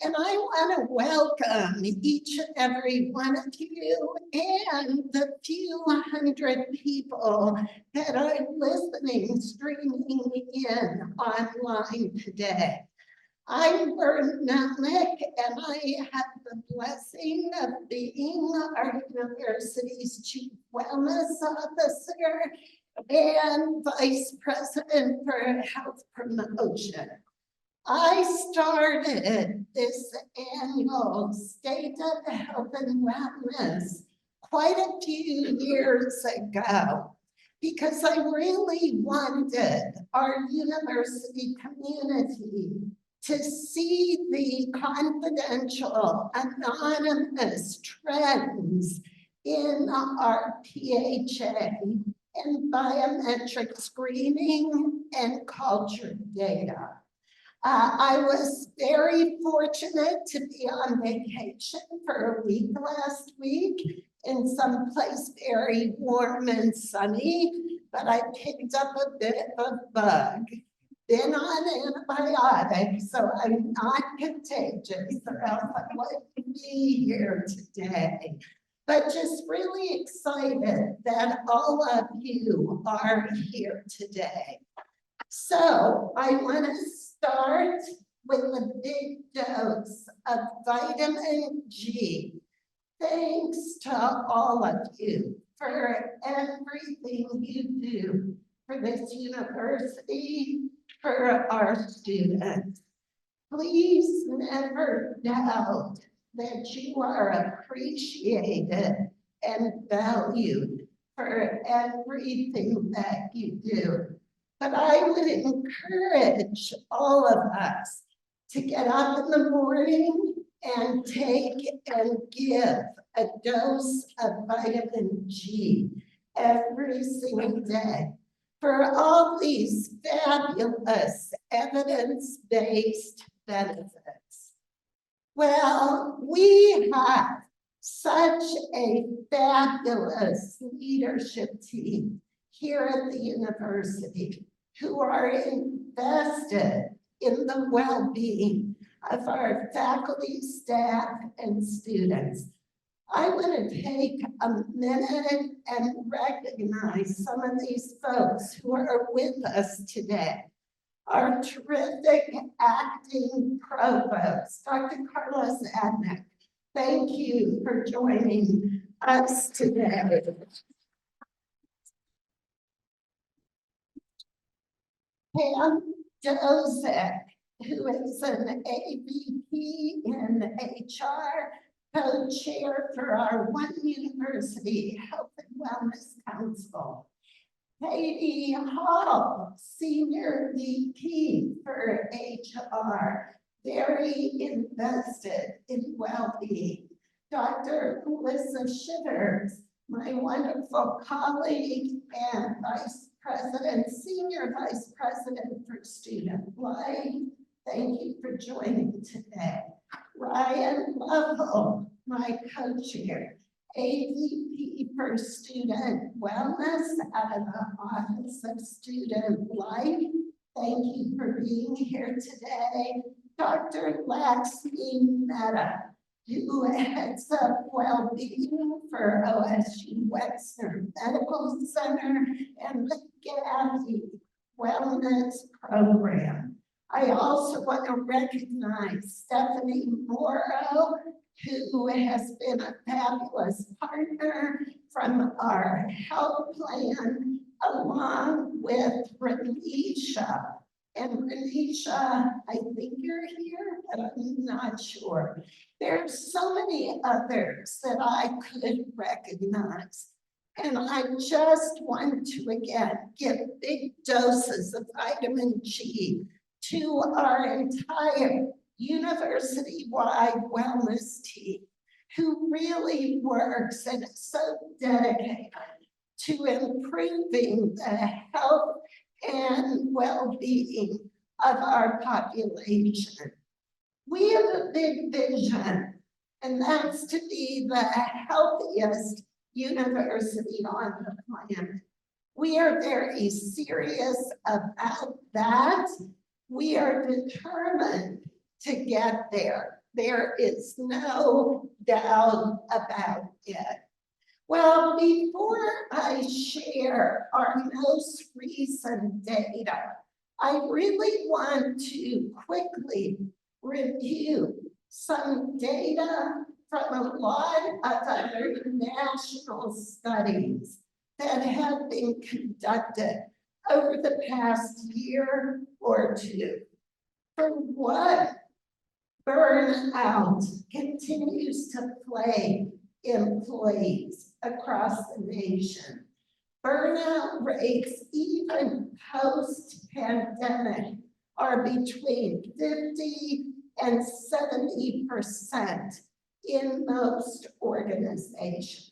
And I want to welcome each and every one of you and the few hundred people that are listening, streaming in online today. I'm Melnyk, and I have the blessing of being our university's Chief Wellness Officer and Vice President for Health Promotion. I started this annual State of Health and Wellness quite a few years ago because I really wanted our university community to see the confidential, anonymous trends in our PHA and biometric screening and culture data. I was very fortunate to be on vacation for a week last week in some place very warm and sunny, but I picked up a bit of a bug. Been on antibiotics, so I'm not contagious, or else I wouldn't be here today. But just really excited that all of you are here today. So I want to start with a big dose of vitamin G. Thanks to all of you for everything you do for this university, for our students. Please never doubt that you are appreciated and valued for everything that you do. But I would encourage all of us to get up in the morning and take and give a dose of vitamin G every single day for all these fabulous evidence-based benefits. Well, we have such a fabulous leadership team here at the university who are invested in the well-being of our faculty, staff, and students. I want to take a minute and recognize some of these folks who are with us today. Our terrific acting provost, Dr. Carlos Adnick. Thank you for joining us today. Pam Dozek, who is an AVP in HR, co-chair for our One University Health and Wellness Council. Katie Hall, Senior VP for HR, very invested in well-being. Dr. Melissa Shivers, my wonderful colleague and Senior Vice President for Student Life. Thank you for joining today. Ryan Lovell, my co-chair, AVP for Student Wellness out of the Office of Student Life. Thank you for being here today. Dr. Laxmi Mehta, who heads up well-being for OSU Wexner Medical Center and the Gabby Wellness Program. I also want to recognize Stephanie Morrow, who has been a fabulous partner from our health plan, along with Renisha. And Renisha, I think you're here, but I'm not sure. There's so many others that I could recognize. And I just want to, again, give big doses of vitamin G to our entire university-wide wellness team, who really works and is so dedicated to improving the health and well-being of our population. We have a big vision, and that's to be the healthiest university on the planet. We are very serious about that. We are determined to get there. There is no doubt about it. Well, before I share our most recent data, I really want to quickly review some data from a lot of other national studies that have been conducted over the past year or two. For one, burnout continues to plague employees across the nation. Burnout rates, even post-pandemic, are between 50 and 70% in most organizations.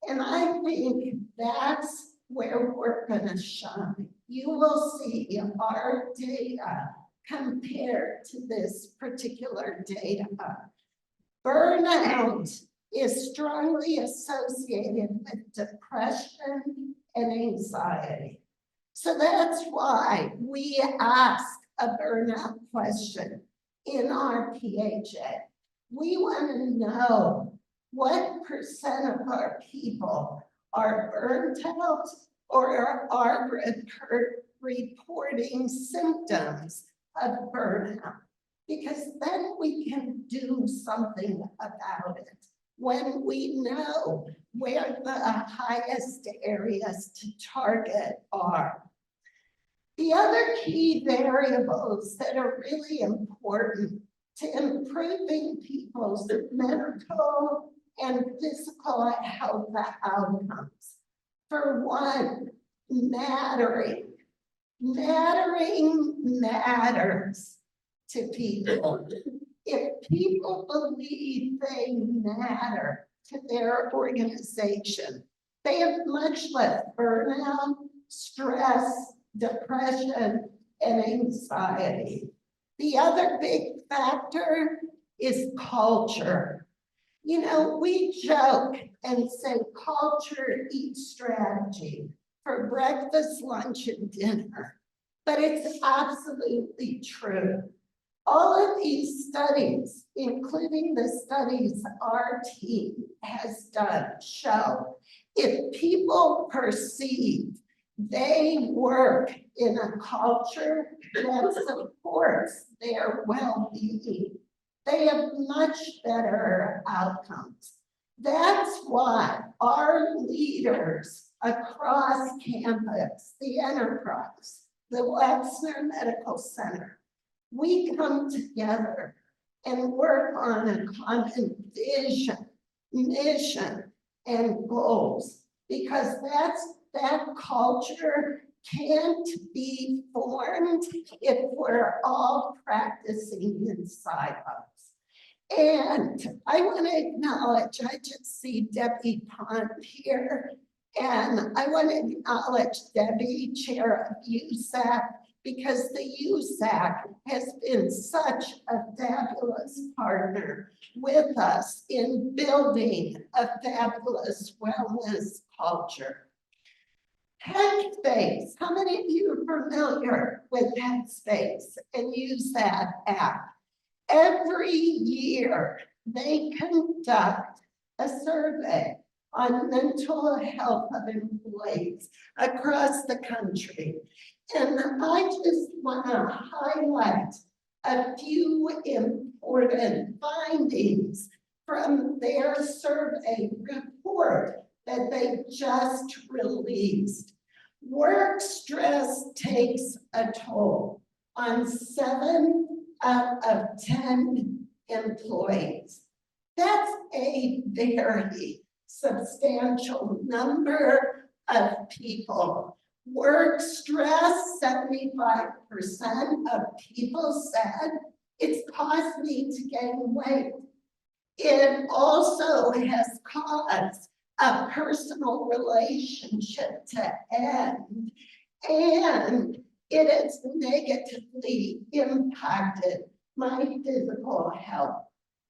And I think that's where we're going to shine. You will see our data compared to this particular data. Burnout is strongly associated with depression and anxiety. So that's why we ask a burnout question in our PHA. We want to know what percent of our people are burnt out or are reporting symptoms of burnout, because then we can do something about it when we know where the highest areas to target are. The other key variables that are really important to improving people's mental and physical health outcomes. For one, mattering. Mattering matters to people. If people believe they matter to their organization, they have much less burnout, stress, depression, and anxiety. The other big factor is culture. You know, we joke and say culture eats strategy for breakfast, lunch, and dinner, but it's absolutely true. All of these studies, including the studies our team has done, show if people perceive they work in a culture that supports their well-being, they have much better outcomes. That's why our leaders across campus, the enterprise, the Wexner Medical Center, we come together and work on a common vision, mission, and goals, because that culture can't be formed if we're all practicing in silos. And I want to acknowledge, I just see Debbie Pond here, and I want to acknowledge Debbie, chair of USAC, because the USAC has been such a fabulous partner with us in building a fabulous wellness culture. Headspace, how many of you are familiar with Headspace and use that app? Every year, they conduct a survey on mental health of employees across the country. And I just want to highlight a few important findings from their survey report that they just released. Work stress takes a toll on 7 out of 10 employees. That's a very substantial number of people. Work stress, 75% of people said it's caused me to gain weight. It also has caused a personal relationship to end, and it has negatively impacted my physical health.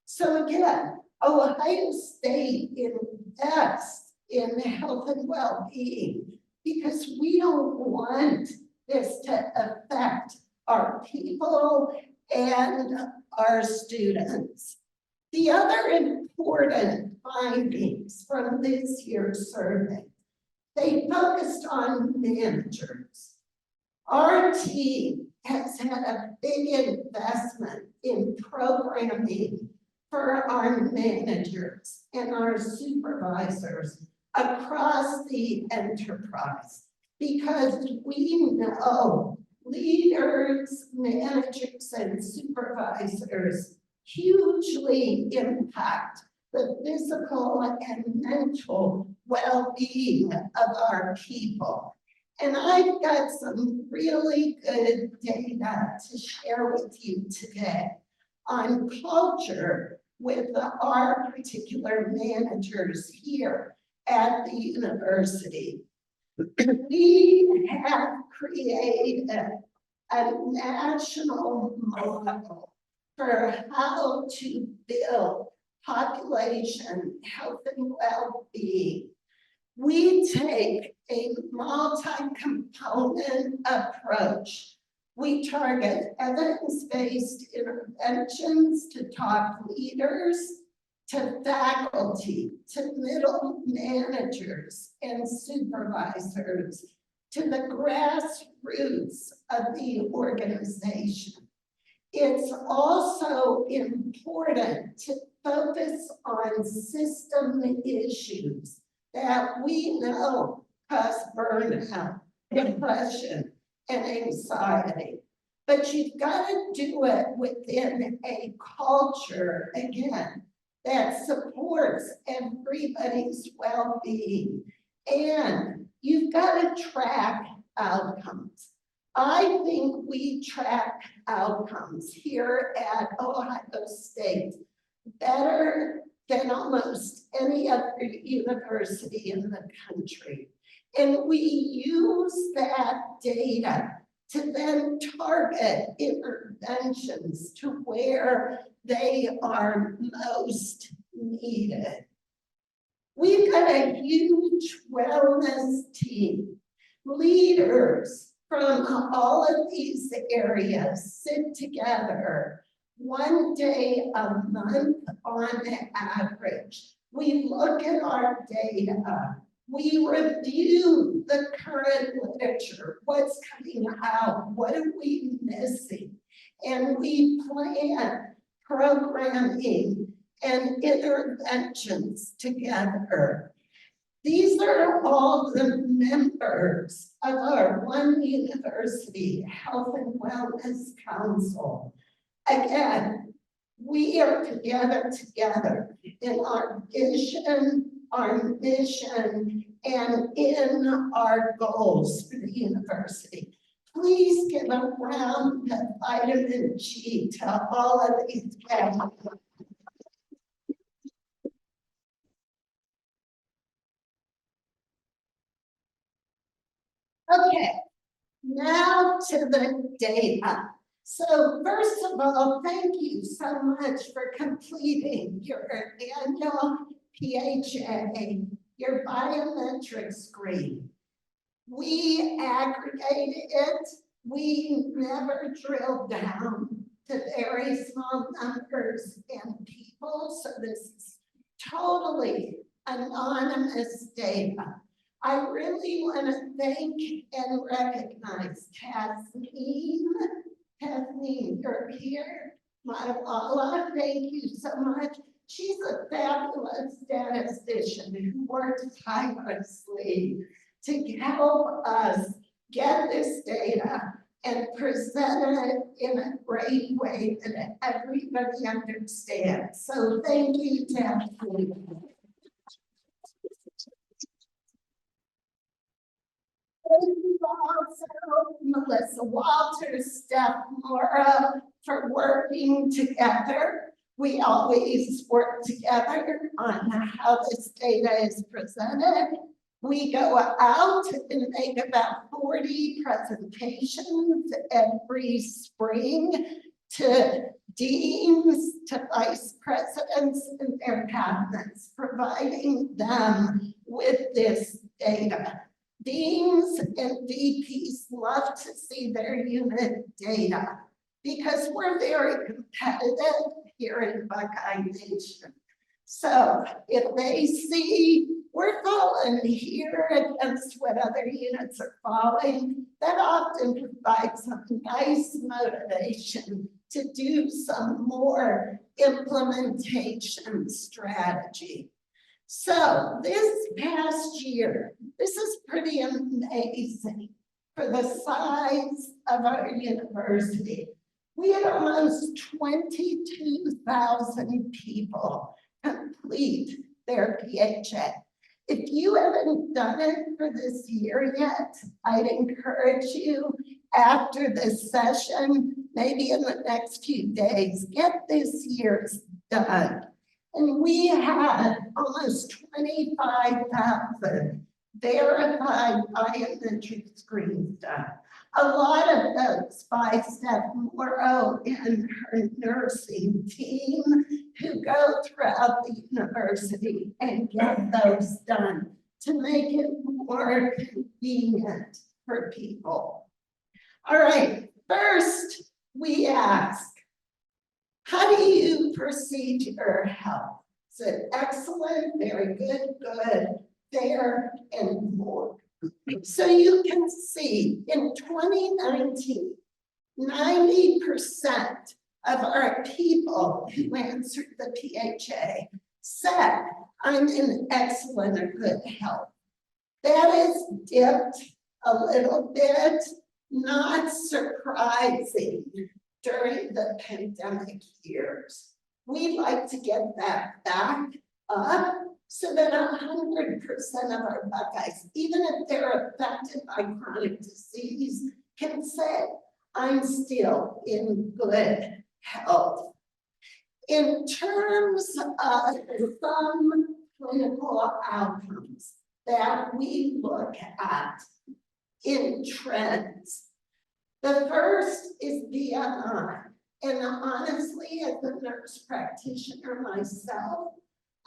So again, Ohio State invests in health and well-being because we don't want this to affect our people and our students. The other important findings from this year's survey, they focused on managers. Our team has had a big investment in programming for our managers and our supervisors across the enterprise, because we know leaders, managers, and supervisors hugely impact the physical and mental well-being of our people. And I've got some really good data to share with you today on culture with our particular managers here at the university. We have created a national model for how to build population health and well-being. We take a multi-component approach. We target evidence-based interventions to top leaders, to faculty, to middle managers and supervisors, to the grassroots of the organization. It's also important to focus on system issues that we know cause burnout, depression, and anxiety. But you've got to do it within a culture, again, that supports everybody's well-being. And you've got to track outcomes. I think we track outcomes here at Ohio State better than almost any other university in the country. And we use that data to then target interventions to where they are most needed. We've got a huge wellness team. Leaders from all of these areas sit together 1 day a month on average. We look at our data. We review the current literature, what's coming out, what are we missing, and we plan programming and interventions together. These are all the members of our One University Health and Wellness Council. Again, we are together in our vision, our mission, and in our goals for the university. Please give a round of vitamin G to all of these guys. Okay, now to the data. So first of all, thank you so much for completing your annual PHA, your biometric screen. We aggregated it. We never drilled down to very small numbers and people. So this is totally anonymous data. I really want to thank and recognize Kathleen. Kathleen, you're here. Malala, thank you so much. She's a fabulous statistician who works tirelessly to help us get this data and present it in a great way that everybody understands. So thank you, Kathleen. Thank you also, Melissa Walters, Steph Mora, for working together. We always work together on how this data is presented. We go out and make about 40 presentations every spring to deans, to vice presidents and their cabinets, providing them with this data. Deans and VPs love to see their unit data because we're very competitive here in Buckeye Nation. So if they see we're falling here against what other units are falling, that often provides some nice motivation to do some more implementation strategy. So this past year, this is pretty amazing for the size of our university. We had almost 22,000 people complete their PHA. If you haven't done it for this year yet, I'd encourage you after this session, maybe in the next few days, get this year's done. And we had almost 25,000 verified biometric screens done. A lot of those by Steph Morrow and her nursing team who go throughout the university and get those done to make it more convenient for people. All right, first we ask, how do you perceive your health? Is it excellent, very good, good, fair, and more? So you can see in 2019, 90% of our people who answered the PHA said, I'm in excellent or good health. That is dipped a little bit, not surprising during the pandemic years. We'd like to get that back up so that 100% of our Buckeyes, even if they're affected by chronic disease, can say, I'm still in good health. In terms of some clinical outcomes that we look at in trends, the first is BMI. And honestly, as a nurse practitioner myself,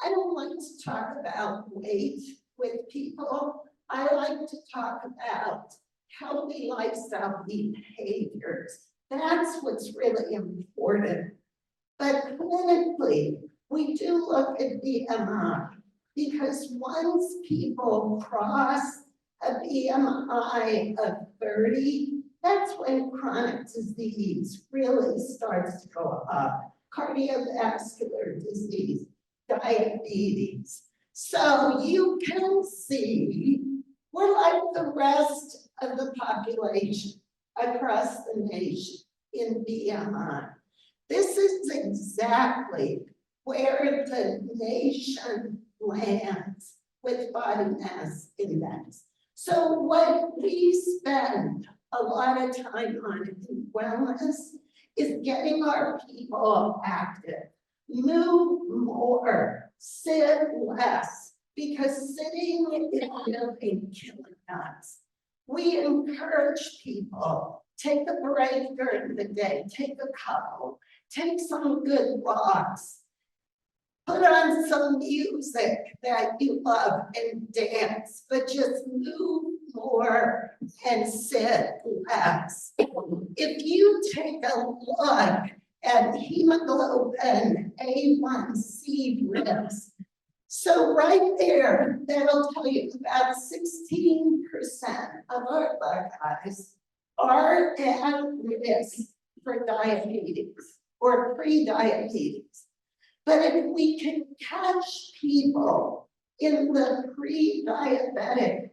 I don't like to talk about weight with people. I like to talk about healthy lifestyle behaviors. That's what's really important. But clinically, we do look at BMI because once people cross a BMI of 30, that's when chronic disease really starts to go up. Cardiovascular disease, diabetes. So you can see we're like the rest of the population across the nation in BMI. This is exactly where the nation lands with body mass index. So what we spend a lot of time on in wellness is getting our people active. Move more, sit less, because sitting is really killing us. We encourage people, take a break during the day, take a couple, take some good walks, put on some music that you love and dance, but just move more and sit less. If you take a look at hemoglobin A1C risk, so right there, that'll tell you about 16% of our Buckeyes are at risk for diabetes or pre-diabetes. But if we can catch people in the pre-diabetic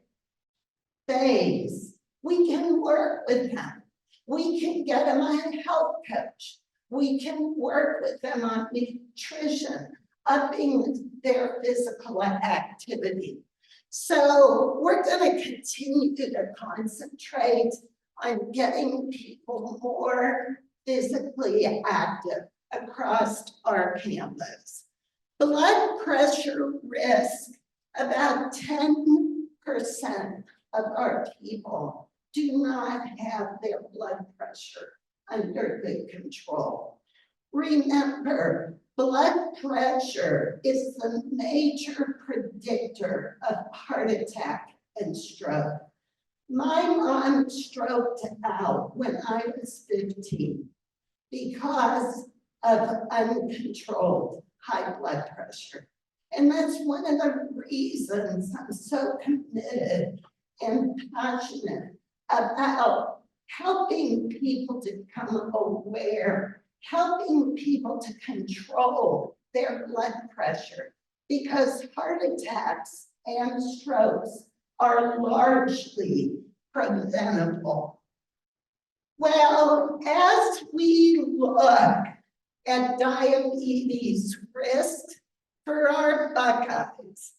phase, we can work with them. We can get them a health coach. We can work with them on nutrition, upping their physical activity. So we're going to continue to concentrate on getting people more physically active across our campus. Blood pressure risk, about 10% of our people do not have their blood pressure under good control. Remember, blood pressure is the major predictor of heart attack and stroke. My mom stroked out when I was 15 because of uncontrolled high blood pressure. And that's one of the reasons I'm so committed and passionate about helping people to become aware, helping people to control their blood pressure, because heart attacks and strokes are largely preventable. Well, as we look at diabetes risk for our Buckeyes,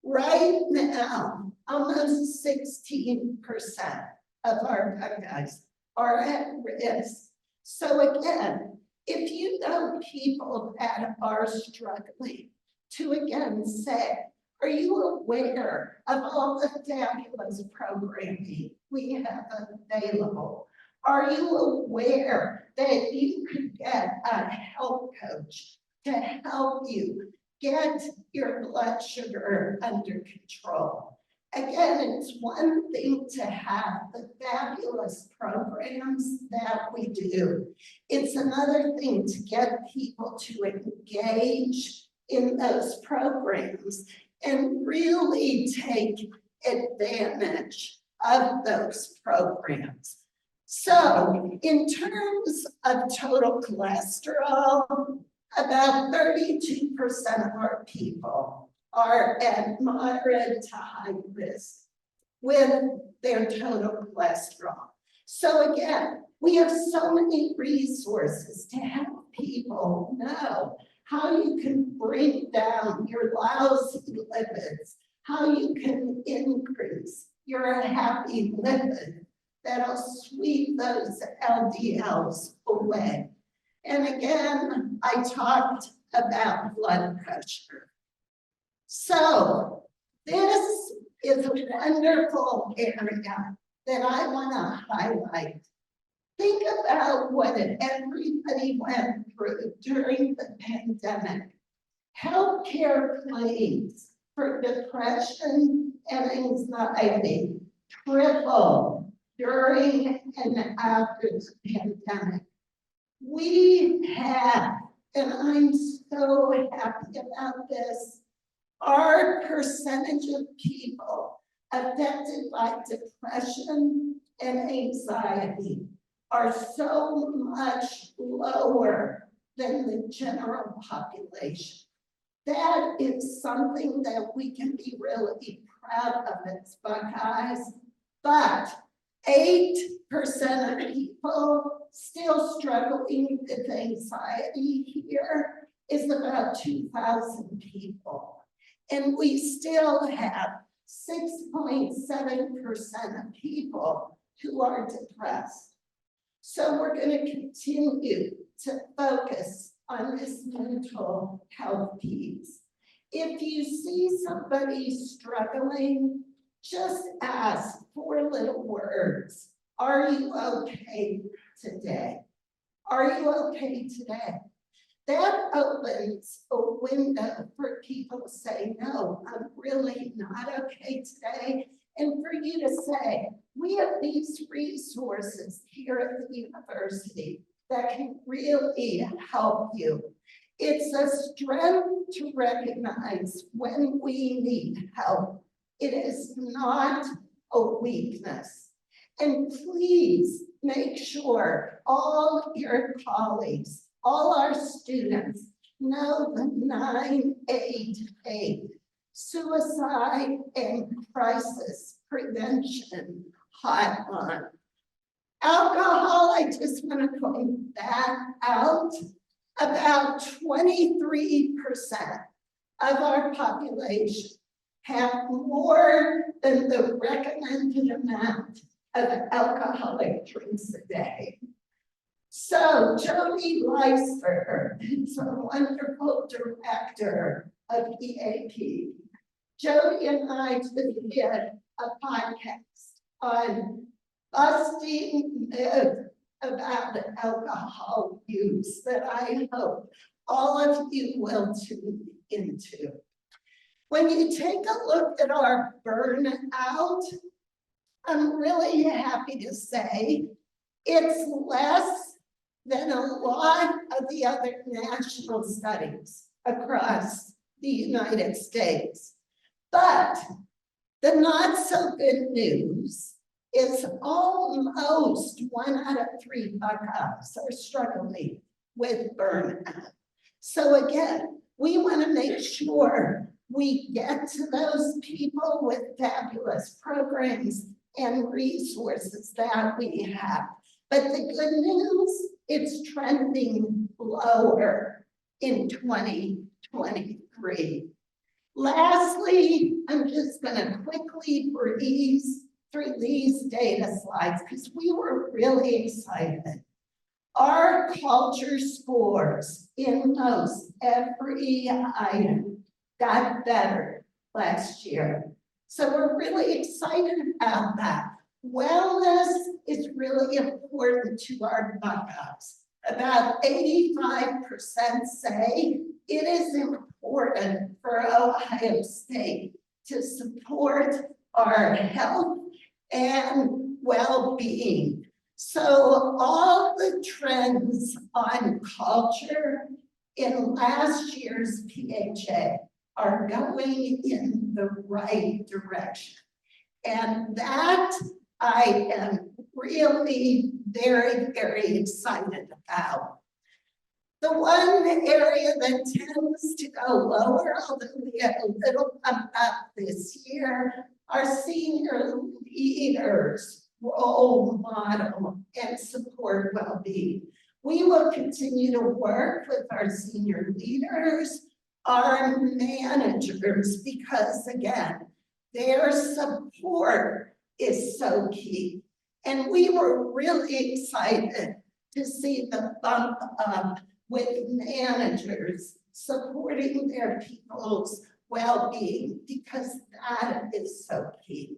right now, almost 16% of our Buckeyes are at risk. So again, if you know people that are struggling, to again say, are you aware of all the fabulous programming we have available? Are you aware that you could get a health coach to help you get your blood sugar under control? Again, it's one thing to have the fabulous programs that we do. It's another thing to get people to engage in those programs and really take advantage of those programs. So in terms of total cholesterol, about 32% of our people are at moderate to high risk with their total cholesterol. So again, we have so many resources to help people know how you can bring down your lousy lipids, how you can increase your happy lipid that'll sweep those LDLs away. And again, I talked about blood pressure. So this is a wonderful area that I want to highlight. Think about what everybody went through during the pandemic. Healthcare claims for depression and anxiety tripled during and after the pandemic. We have, and I'm so happy about this, our percentage of people affected by depression and anxiety are so much lower than the general population. That is something that we can be really proud of as Buckeyes, but 8% of people still struggling with anxiety here is about 2,000 people. And we still have 6.7% of people who are depressed. So we're going to continue to focus on this mental health piece. If you see somebody struggling, just ask 4 little words. Are you okay today? Are you okay today? That opens a window for people to say, no, I'm really not okay today. And for you to say, we have these resources here at the university that can really help you. It's a strength to recognize when we need help. It is not a weakness. And please make sure all your colleagues, all our students know the 988 suicide and crisis prevention hotline. Alcohol, I just want to point that out. About 23% of our population have more than the recommended amount of alcoholic drinks a day. So Jody Leister is a wonderful director of EAP. Jody and I did a podcast on busting myths about alcohol use that I hope all of you will tune into. When you take a look at our burnout, I'm really happy to say it's less than a lot of the other national studies across the United States. But the not so good news is almost 1 out of 3 Buckeyes are struggling with burnout. So again, we want to make sure we get to those people with fabulous programs and resources that we have. But the good news, it's trending lower in 2023. Lastly, I'm just going to quickly breeze through these data slides because we were really excited. Our culture scores in most every item got better last year. So we're really excited about that. Wellness is really important to our Buckeyes. About 85% say it is important for Ohio State to support our health and well-being. So all the trends on culture in last year's PHA are going in the right direction. And that I am really very, very excited about. The one area that tends to go lower, although we had a little bump up this year, are senior leaders, role model, and support well-being. We will continue to work with our senior leaders, our managers, because again, their support is so key. And we were really excited to see the bump up with managers supporting their people's well-being, because that is so key.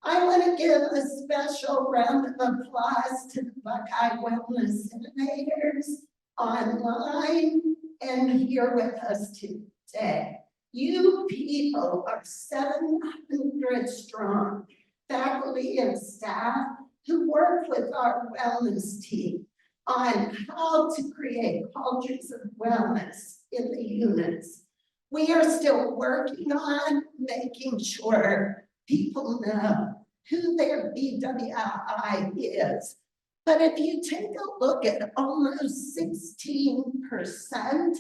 I want to give a special round of applause to the Buckeye Wellness Innovators online and here with us today. You people are 700 strong, faculty and staff who work with our wellness team on how to create cultures of wellness in the units. We are still working on making sure people know who their BWI is. But if you take a look at almost 16%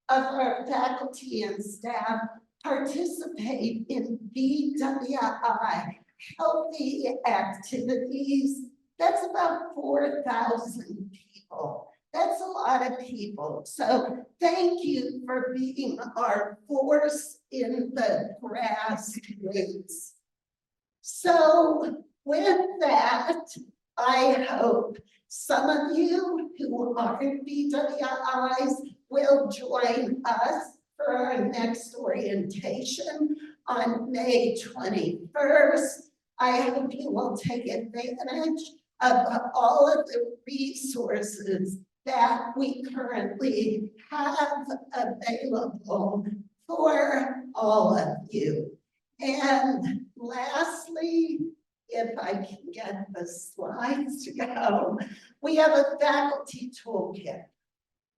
of our faculty and staff participate in BWI healthy activities, that's about 4,000 people. That's a lot of people. So thank you for being our force in the grassroots. So with that, I hope some of you who aren't BWIs will join us for our next orientation on May 21st. I hope you will take advantage of all of the resources that we currently have available for all of you. And lastly, if I can get the slides to go, we have a faculty toolkit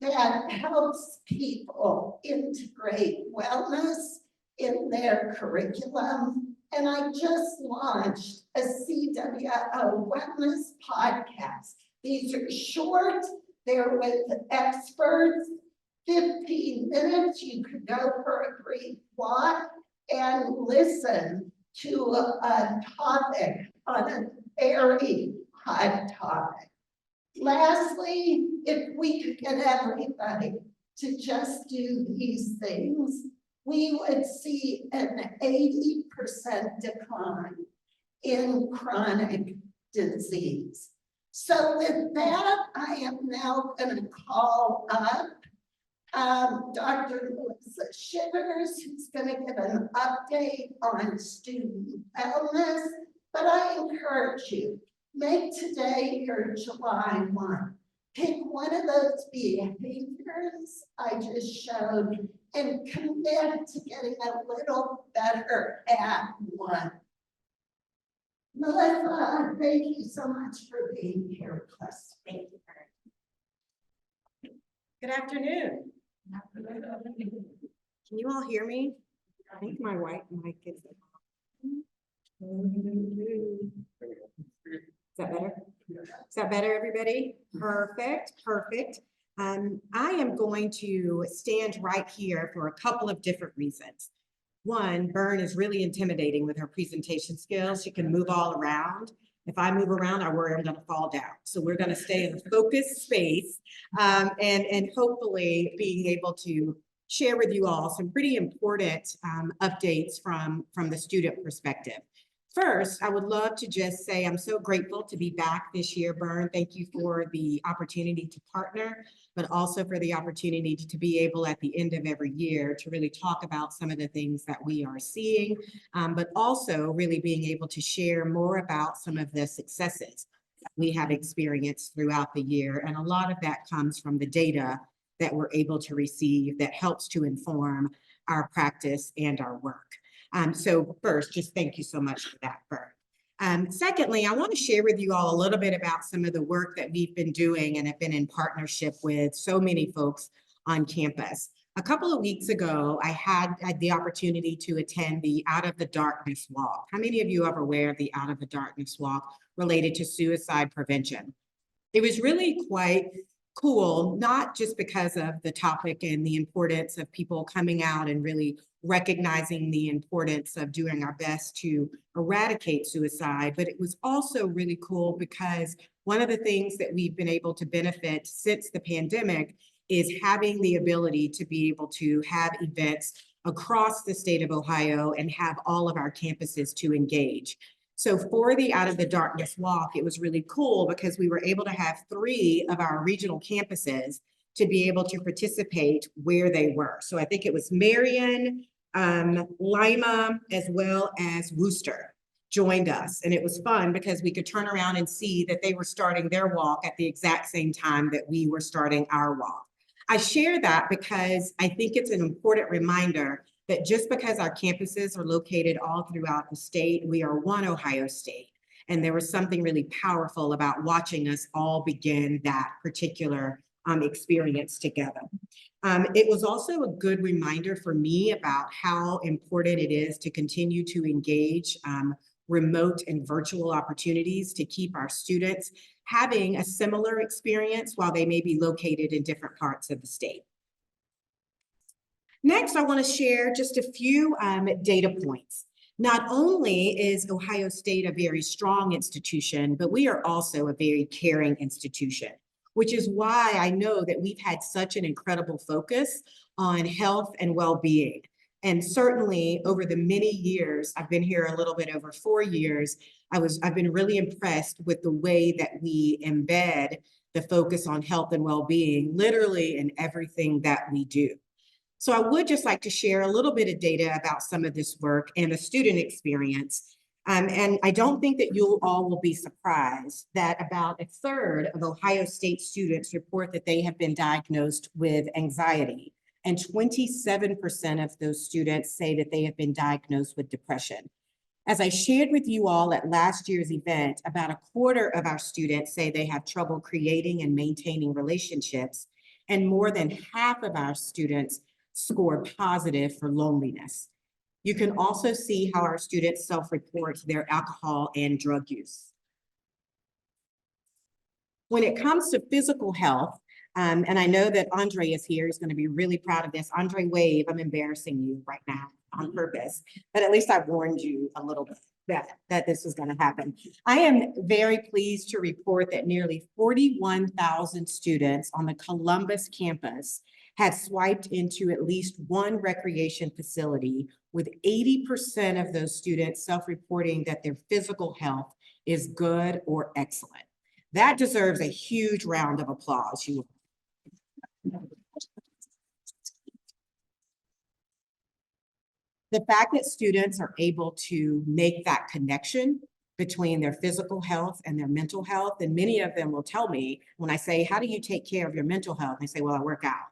that helps people integrate wellness in their curriculum. And I just launched a CWO Wellness podcast. These are short, they're with experts, 15 minutes, you could go for a brief walk and listen to a topic on a very hot topic. Lastly, if we could get everybody to just do these things, we would see an 80% decline in chronic disease. So with that, I am now going to call up Dr. Melissa Shivers, who's going to give an update on student wellness. But I encourage you, make today your July 1. Pick one of those behaviors I just showed and commit to getting a little better at one. Melissa, thank you so much for being here with us. Thank you, Good afternoon. Can you all hear me? I think my white mic is. Is that better? Is that better, everybody? Perfect, perfect. I am going to stand right here for a couple of different reasons. One, Bern is really intimidating with her presentation skills. She can move all around. If I move around, I worry I'm going to fall down. So we're going to stay in a focused space and hopefully being able to share with you all some pretty important updates from the student perspective. First, I would love to just say I'm so grateful to be back this year, Bern. Thank you for the opportunity to partner, but also for the opportunity to be able at the end of every year to really talk about some of the things that we are seeing, but also really being able to share more about some of the successes that we have experienced throughout the year. And a lot of that comes from the data that we're able to receive that helps to inform our practice and our work. So first, just thank you so much for that, Bern. Secondly, I want to share with you all a little bit about some of the work that we've been doing and have been in partnership with so many folks on campus. A couple of weeks ago, I had the opportunity to attend the Out of the Darkness Walk. How many of you are aware of the Out of the Darkness Walk related to suicide prevention? It was really quite cool, not just because of the topic and the importance of people coming out and really recognizing the importance of doing our best to eradicate suicide, but it was also really cool because one of the things that we've been able to benefit since the pandemic is having the ability to be able to have events across the state of Ohio and have all of our campuses to engage. So for the Out of the Darkness Walk, it was really cool because we were able to have 3 of our regional campuses to be able to participate where they were. So I think it was Marion, Lima, as well as Worcester joined us. And it was fun because we could turn around and see that they were starting their walk at the exact same time that we were starting our walk. I share that because I think it's an important reminder that just because our campuses are located all throughout the state, we are one Ohio state. And there was something really powerful about watching us all begin that particular experience together. It was also a good reminder for me about how important it is to continue to engage remote and virtual opportunities to keep our students having a similar experience while they may be located in different parts of the state. Next, I want to share just a few data points. Not only is Ohio State a very strong institution, but we are also a very caring institution, which is why I know that we've had such an incredible focus on health and well-being. And certainly over the many years, I've been here a little bit over 4 years, I've been really impressed with the way that we embed the focus on health and well-being literally in everything that we do. So I would just like to share a little bit of data about some of this work and the student experience. And I don't think that you all will be surprised that about 1/3 of Ohio State students report that they have been diagnosed with anxiety. And 27% of those students say that they have been diagnosed with depression. As I shared with you all at last year's event, about 1/4 of our students say they have trouble creating and maintaining relationships. And more than half of our students score positive for loneliness. You can also see how our students self-report their alcohol and drug use. When it comes to physical health, and I know that Andre is here, he's going to be really proud of this. Andre, wave, I'm embarrassing you right now on purpose, but at least I warned you a little bit that this was going to happen. I am very pleased to report that nearly 41,000 students on the Columbus campus have swiped into at least one recreation facility, with 80% of those students self-reporting that their physical health is good or excellent. That deserves a huge round of applause. The fact that students are able to make that connection between their physical health and their mental health, and many of them will tell me when I say, how do you take care of your mental health? They say, well, I work out.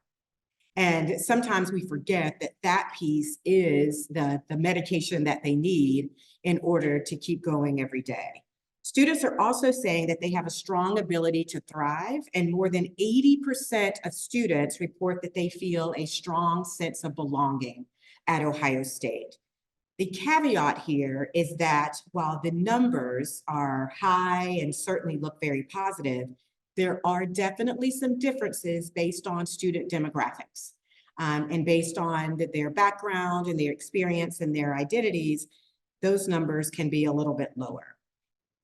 And sometimes we forget that that piece is the medication that they need in order to keep going every day. Students are also saying that they have a strong ability to thrive, and more than 80% of students report that they feel a strong sense of belonging at Ohio State. The caveat here is that while the numbers are high and certainly look very positive, there are definitely some differences based on student demographics. And based on their background and their experience and their identities, those numbers can be a little bit lower.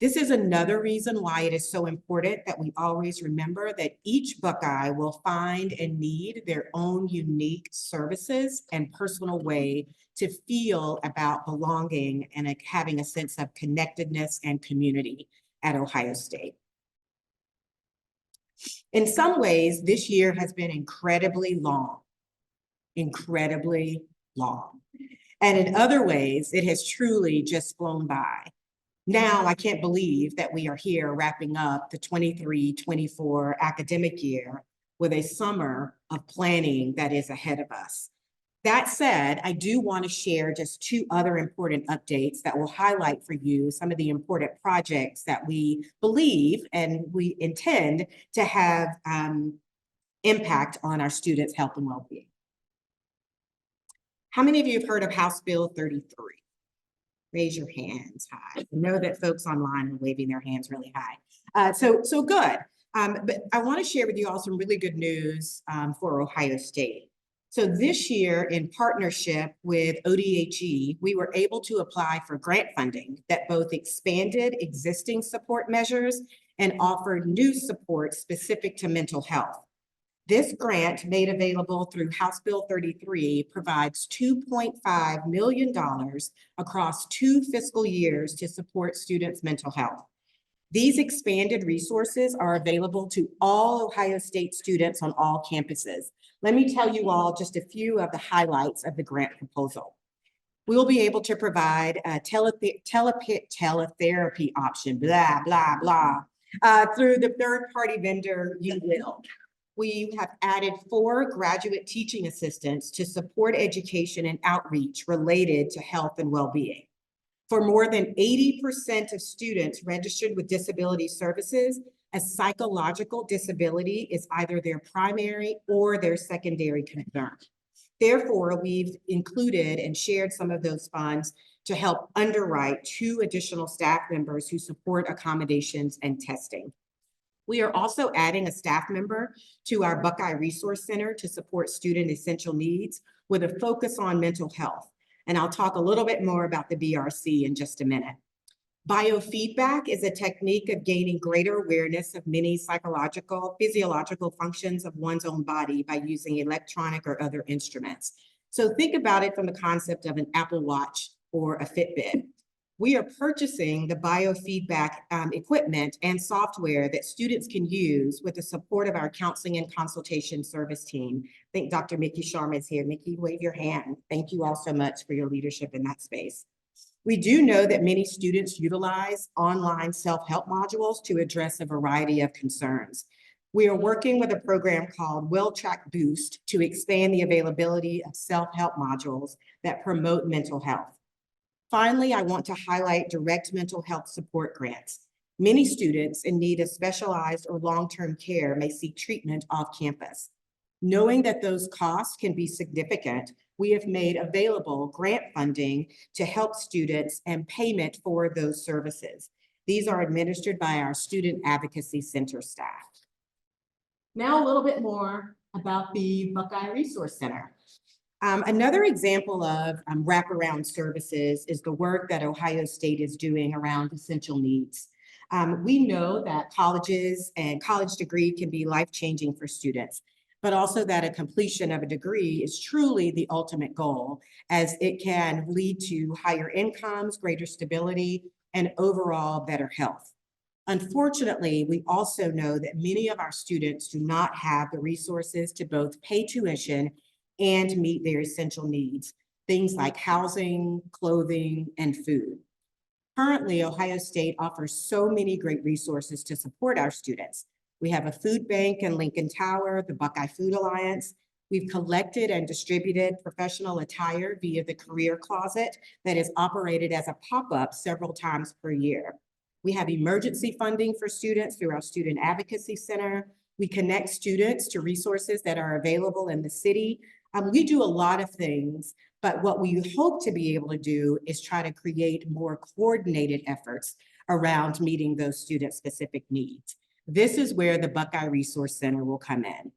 This is another reason why it is so important that we always remember that each Buckeye will find and need their own unique services and personal way to feel about belonging and having a sense of connectedness and community at Ohio State. In some ways, this year has been incredibly long. And in other ways, it has truly just flown by. Now, I can't believe that we are here wrapping up the 23-24 academic year with a summer of planning that is ahead of us. That said, I do want to share just two other important updates that will highlight for you some of the important projects that we believe and we intend to have impact on our students' health and well-being. How many of you have heard of House Bill 33? Raise your hands high. I know that folks online are waving their hands really high. So good. But I want to share with you all some really good news for Ohio State. So this year, in partnership with ODHE, we were able to apply for grant funding that both expanded existing support measures and offered new support specific to mental health. This grant, made available through House Bill 33, provides $2.5 million across 2 fiscal years to support students' mental health. These expanded resources are available to all Ohio State students on all campuses. Let me tell you all just a few of the highlights of the grant proposal. We will be able to provide a teletherapy option, blah, blah, blah, through the third-party vendor, UWill. We have added 4 graduate teaching assistants to support education and outreach related to health and well-being. For more than 80% of students registered with disability services, a psychological disability is either their primary or their secondary concern. Therefore, we've included and shared some of those funds to help underwrite 2 additional staff members who support accommodations and testing. We are also adding a staff member to our Buckeye Resource Center to support student essential needs with a focus on mental health. And I'll talk a little bit more about the BRC in just a minute. Biofeedback is a technique of gaining greater awareness of many physiological functions of one's own body by using electronic or other instruments. So think about it from the concept of an Apple Watch or a Fitbit. We are purchasing the biofeedback equipment and software that students can use with the support of our counseling and consultation service team. I think Dr. Mickey Sharma is here. Mickey, wave your hand. Thank you all so much for your leadership in that space. We do know that many students utilize online self-help modules to address a variety of concerns. We are working with a program called WellTrack Boost to expand the availability of self-help modules that promote mental health. Finally, I want to highlight direct mental health support grants. Many students in need of specialized or long-term care may seek treatment off campus. Knowing that those costs can be significant, we have made available grant funding to help students and payment for those services. These are administered by our Student Advocacy Center staff. Now a little bit more about the Buckeye Resource Center. Another example of wraparound services is the work that Ohio State is doing around essential needs. We know that colleges and college degree can be life-changing for students, but also that a completion of a degree is truly the ultimate goal, as it can lead to higher incomes, greater stability, and overall better health. Unfortunately, we also know that many of our students do not have the resources to both pay tuition and meet their essential needs, things like housing, clothing, and food. Currently, Ohio State offers so many great resources to support our students. We have a food bank in Lincoln Tower, the Buckeye Food Alliance. We've collected and distributed professional attire via the Career Closet that is operated as a pop-up several times per year. We have emergency funding for students through our Student Advocacy Center. We connect students to resources that are available in the city. We do a lot of things, but what we hope to be able to do is try to create more coordinated efforts around meeting those student-specific needs. This is where the Buckeye Resource Center will come in.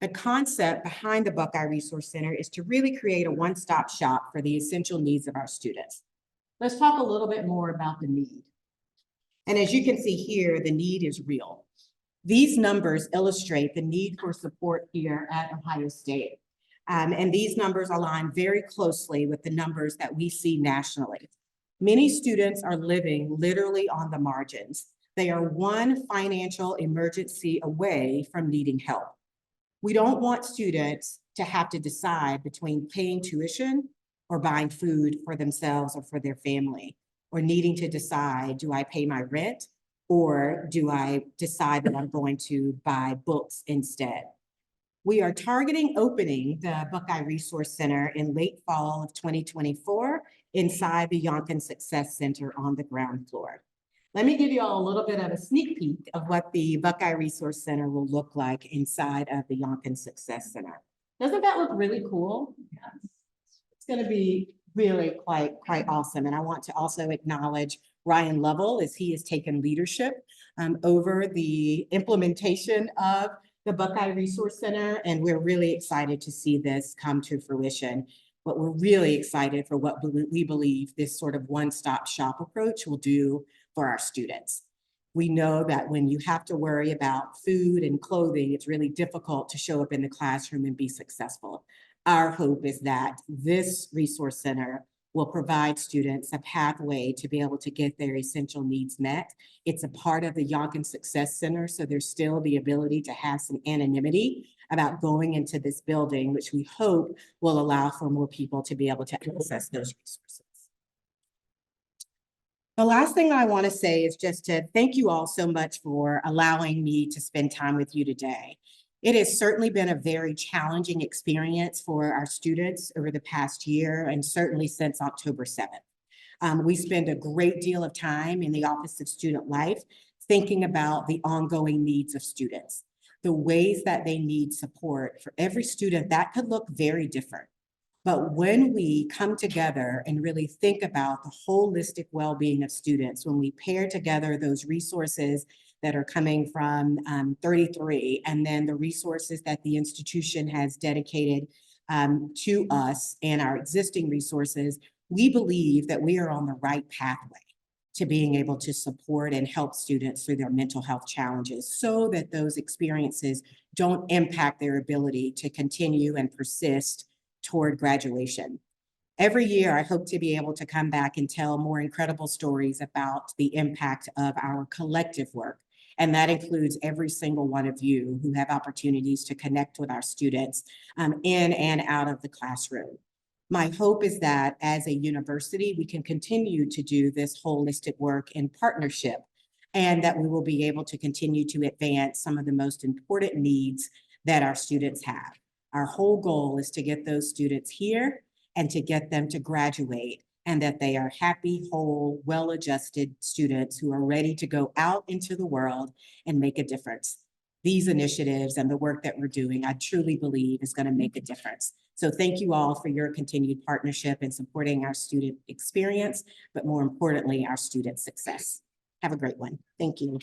The concept behind the Buckeye Resource Center is to really create a one-stop shop for the essential needs of our students. Let's talk a little bit more about the need. And as you can see here, the need is real. These numbers illustrate the need for support here at Ohio State. And these numbers align very closely with the numbers that we see nationally. Many students are living literally on the margins. They are one financial emergency away from needing help. We don't want students to have to decide between paying tuition or buying food for themselves or for their family, or needing to decide, do I pay my rent or do I decide that I'm going to buy books instead? We are targeting opening the Buckeye Resource Center in late fall of 2024 inside the Yonkin Success Center on the ground floor. Let me give you all a little bit of a sneak peek of what the Buckeye Resource Center will look like inside of the Yonkin Success Center. Doesn't that look really cool? Yes. It's going to be really quite awesome. And I want to also acknowledge Ryan Lovell as he has taken leadership over the implementation of the Buckeye Resource Center. And we're really excited to see this come to fruition. But we're really excited for what we believe this sort of one-stop shop approach will do for our students. We know that when you have to worry about food and clothing, it's really difficult to show up in the classroom and be successful. Our hope is that this resource center will provide students a pathway to be able to get their essential needs met. It's a part of the Yonkin Success Center, so there's still the ability to have some anonymity about going into this building, which we hope will allow for more people to be able to access those resources. The last thing I want to say is just to thank you all so much for allowing me to spend time with you today. It has certainly been a very challenging experience for our students over the past year and certainly since October 7th. We spend a great deal of time in the Office of Student Life thinking about the ongoing needs of students, the ways that they need support. For every student, that could look very different. But when we come together and really think about the holistic well-being of students, when we pair together those resources that are coming from 33, and then the resources that the institution has dedicated to us and our existing resources, we believe that we are on the right pathway to being able to support and help students through their mental health challenges so that those experiences don't impact their ability to continue and persist toward graduation. Every year, I hope to be able to come back and tell more incredible stories about the impact of our collective work. And that includes every single one of you who have opportunities to connect with our students in and out of the classroom. My hope is that as a university, we can continue to do this holistic work in partnership, and that we will be able to continue to advance some of the most important needs that our students have. Our whole goal is to get those students here and to get them to graduate, and that they are happy, whole, well-adjusted students who are ready to go out into the world and make a difference. These initiatives and the work that we're doing, I truly believe is going to make a difference. So thank you all for your continued partnership in supporting our student experience, but more importantly, our student success. Have a great one. Thank you.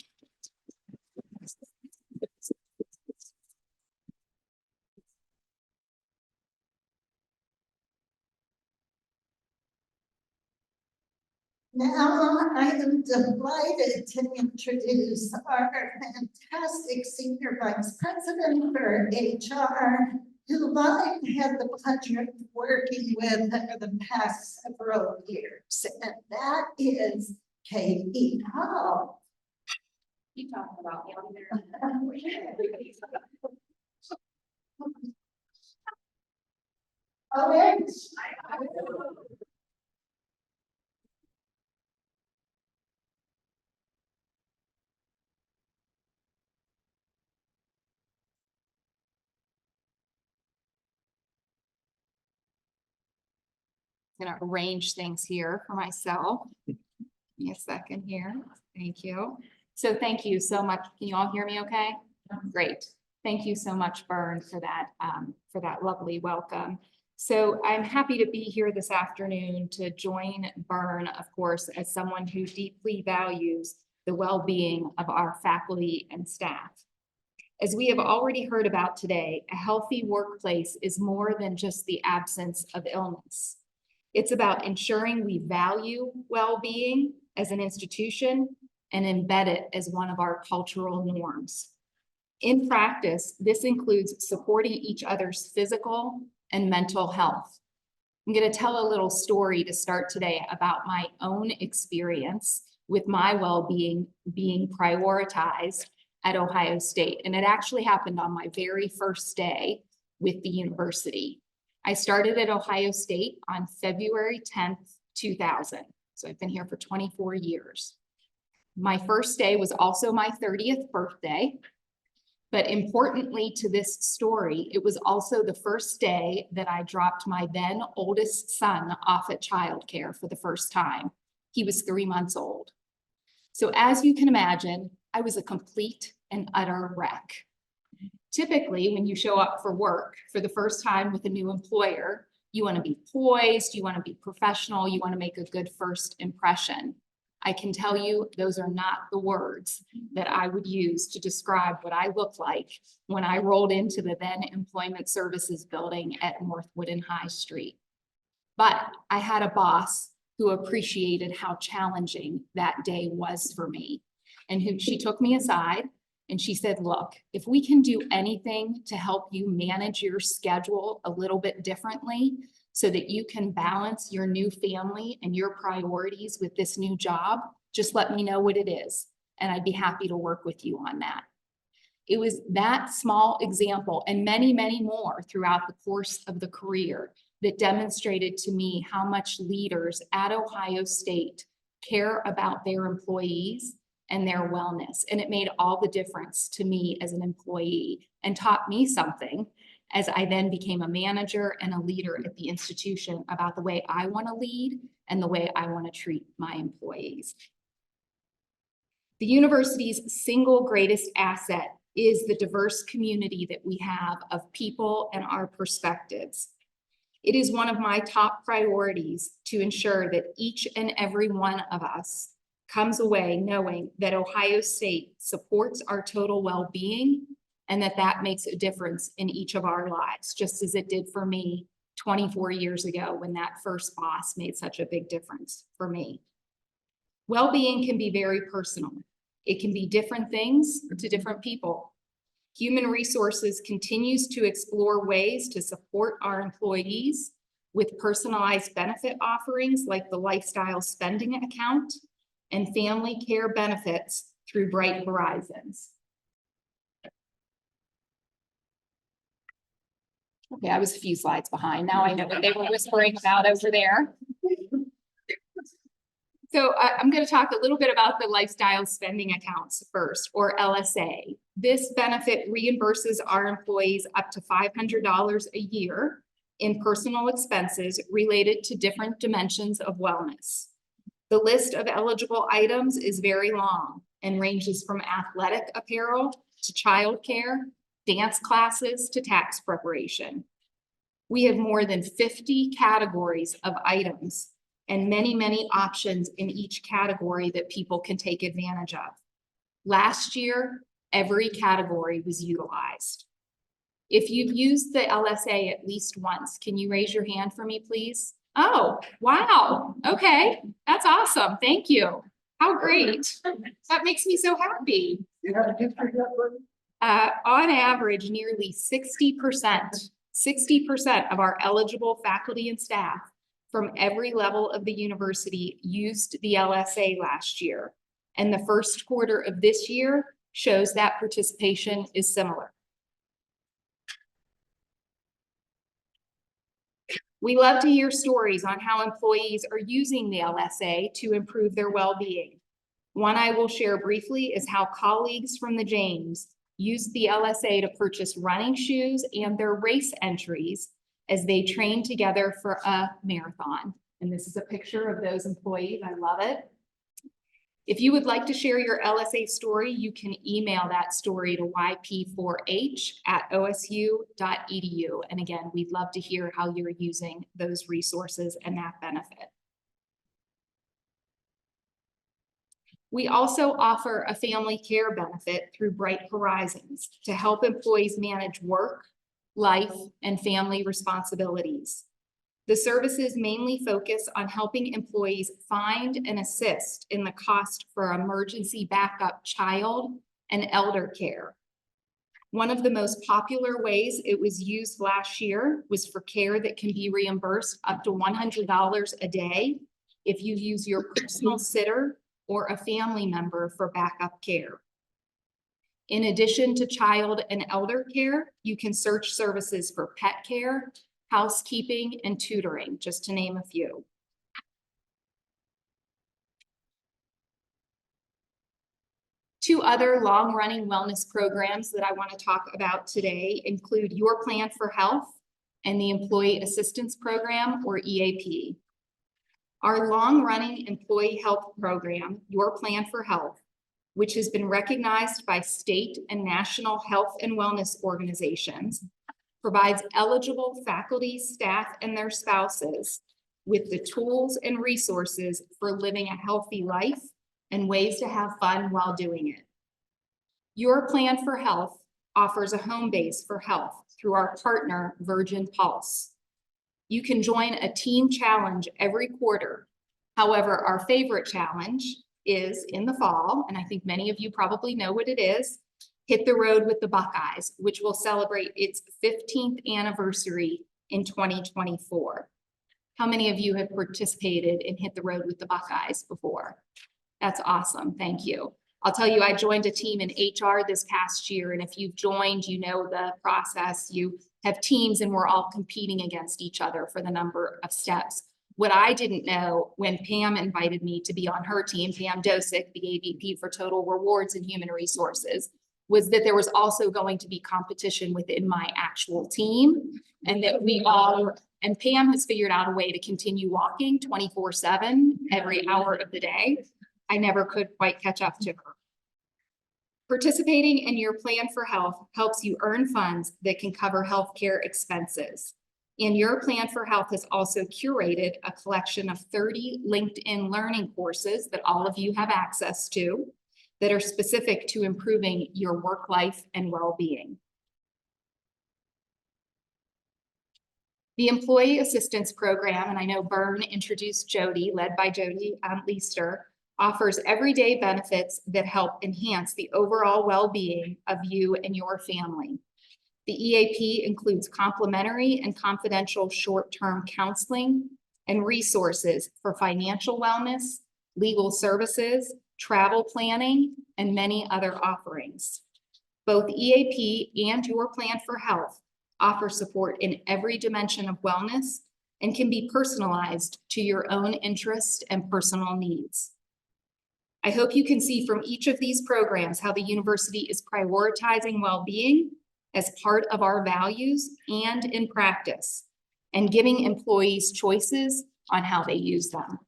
Now I am delighted to introduce our fantastic Senior Vice President for HR, who I've had the pleasure of working with over the past several years, and that is Katie Hall. Keep talking about me. I'll be there. Oh, yes. Gonna arrange things here for myself. Give me a second here. Thank you. So thank you so much. Can you all hear me okay? Great. Thank you so much, Bern, for that lovely welcome. So I'm happy to be here this afternoon to join Bern, of course, as someone who deeply values the well-being of our faculty and staff. As we have already heard about today, a healthy workplace is more than just the absence of illness. It's about ensuring we value well-being as an institution and embed it as one of our cultural norms. In practice, this includes supporting each other's physical and mental health. I'm going to tell a little story to start today about my own experience with my well-being being prioritized at Ohio State. And it actually happened on my very first day with the university. I started at Ohio State on February 10th, 2000. So I've been here for 24 years. My first day was also my 30th birthday. But importantly to this story, it was also the first day that I dropped my then oldest son off at childcare for the first time. He was 3 months old. So as you can imagine, I was a complete and utter wreck. Typically, when you show up for work for the first time with a new employer, you want to be poised, you want to be professional, you want to make a good first impression. I can tell you those are not the words that I would use to describe what I looked like when I rolled into the then Employment Services building at Northwood and High Street. But I had a boss who appreciated how challenging that day was for me. And she took me aside and she said, look, if we can do anything to help you manage your schedule a little bit differently, so that you can balance your new family and your priorities with this new job, just let me know what it is, and I'd be happy to work with you on that. It was that small example and many, many more throughout the course of the career that demonstrated to me how much leaders at Ohio State care about their employees and their wellness. And it made all the difference to me as an employee and taught me something as I then became a manager and a leader at the institution about the way I want to lead and the way I want to treat my employees. The university's single greatest asset is the diverse community that we have of people and our perspectives. It is one of my top priorities to ensure that each and every one of us comes away knowing that Ohio State supports our total well-being and that makes a difference in each of our lives, just as it did for me 24 years ago when that first boss made such a big difference for me. Well-being can be very personal. It can be different things to different people. Human Resources continues to explore ways to support our employees with personalized benefit offerings like the Lifestyle Spending Account and family care benefits through Bright Horizons. Okay, I was a few slides behind. Now I know what they were whispering about over there. So I'm going to talk a little bit about the Lifestyle Spending Accounts first, or LSA. This benefit reimburses our employees up to $500 a year in personal expenses related to different dimensions of wellness. The list of eligible items is very long and ranges from athletic apparel to childcare, dance classes to tax preparation. We have more than 50 categories of items and many, many options in each category that people can take advantage of. Last year, every category was utilized. If you've used the LSA at least once, can you raise your hand for me, please? Oh, wow. Okay, that's awesome. Thank you. How great. That makes me so happy. On average, nearly 60% of our eligible faculty and staff from every level of the university used the LSA last year. And the first quarter of this year shows that participation is similar. We love to hear stories on how employees are using the LSA to improve their well-being. One I will share briefly is how colleagues from the James used the LSA to purchase running shoes and their race entries as they trained together for a marathon. And this is a picture of those employees. I love it. If you would like to share your LSA story, you can email that story to yp4h@osu.edu. And again, we'd love to hear how you're using those resources and that benefit. We also offer a family care benefit through Bright Horizons to help employees manage work, life, and family responsibilities. The services mainly focus on helping employees find and assist in the cost for emergency backup child and elder care. One of the most popular ways it was used last year was for care that can be reimbursed up to $100 a day if you use your personal sitter or a family member for backup care. In addition to child and elder care, you can search services for pet care, housekeeping, and tutoring, just to name a few. Two other long-running wellness programs that I want to talk about today include Your Plan for Health and the Employee Assistance Program, or EAP. Our long-running employee health program, Your Plan for Health, which has been recognized by state and national health and wellness organizations, provides eligible faculty, staff, and their spouses with the tools and resources for living a healthy life and ways to have fun while doing it. Your Plan for Health offers a home base for health through our partner, Virgin Pulse. You can join a team challenge every quarter. However, our favorite challenge is in the fall, and I think many of you probably know what it is, Hit the Road with the Buckeyes, which will celebrate its 15th anniversary in 2024. How many of you have participated in Hit the Road with the Buckeyes before? That's awesome, thank you. I'll tell you, I joined a team in HR this past year, and if you've joined, you know the process. You have teams and we're all competing against each other for the number of steps. What I didn't know when Pam invited me to be on her team, Pam Dosick, the AVP for Total Rewards and Human Resources, was that there was also going to be competition within my actual team, and that we all, and Pam has figured out a way to continue walking 24/7 every hour of the day. I never could quite catch up to her. Participating in Your Plan for Health helps you earn funds that can cover healthcare expenses. And Your Plan for Health has also curated a collection of 30 LinkedIn learning courses that all of you have access to that are specific to improving your work life and well-being. The Employee Assistance Program, and I know Bern introduced Jody, led by Jody Leister, offers everyday benefits that help enhance the overall well-being of you and your family. The EAP includes complimentary and confidential short-term counseling and resources for financial wellness, legal services, travel planning, and many other offerings. Both EAP and Your Plan for Health offer support in every dimension of wellness and can be personalized to your own interests and personal needs. I hope you can see from each of these programs how the university is prioritizing well-being as part of our values and in practice, and giving employees choices on how they use them.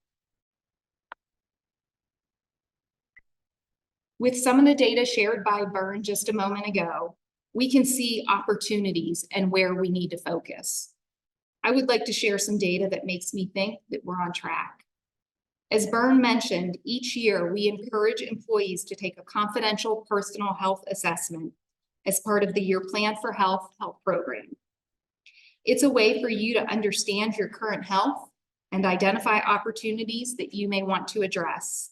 With some of the data shared by Bern just a moment ago, we can see opportunities and where we need to focus. I would like to share some data that makes me think that we're on track. As Bern mentioned, each year we encourage employees to take a confidential personal health assessment as part of the Your Plan for Health program. It's a way for you to understand your current health and identify opportunities that you may want to address.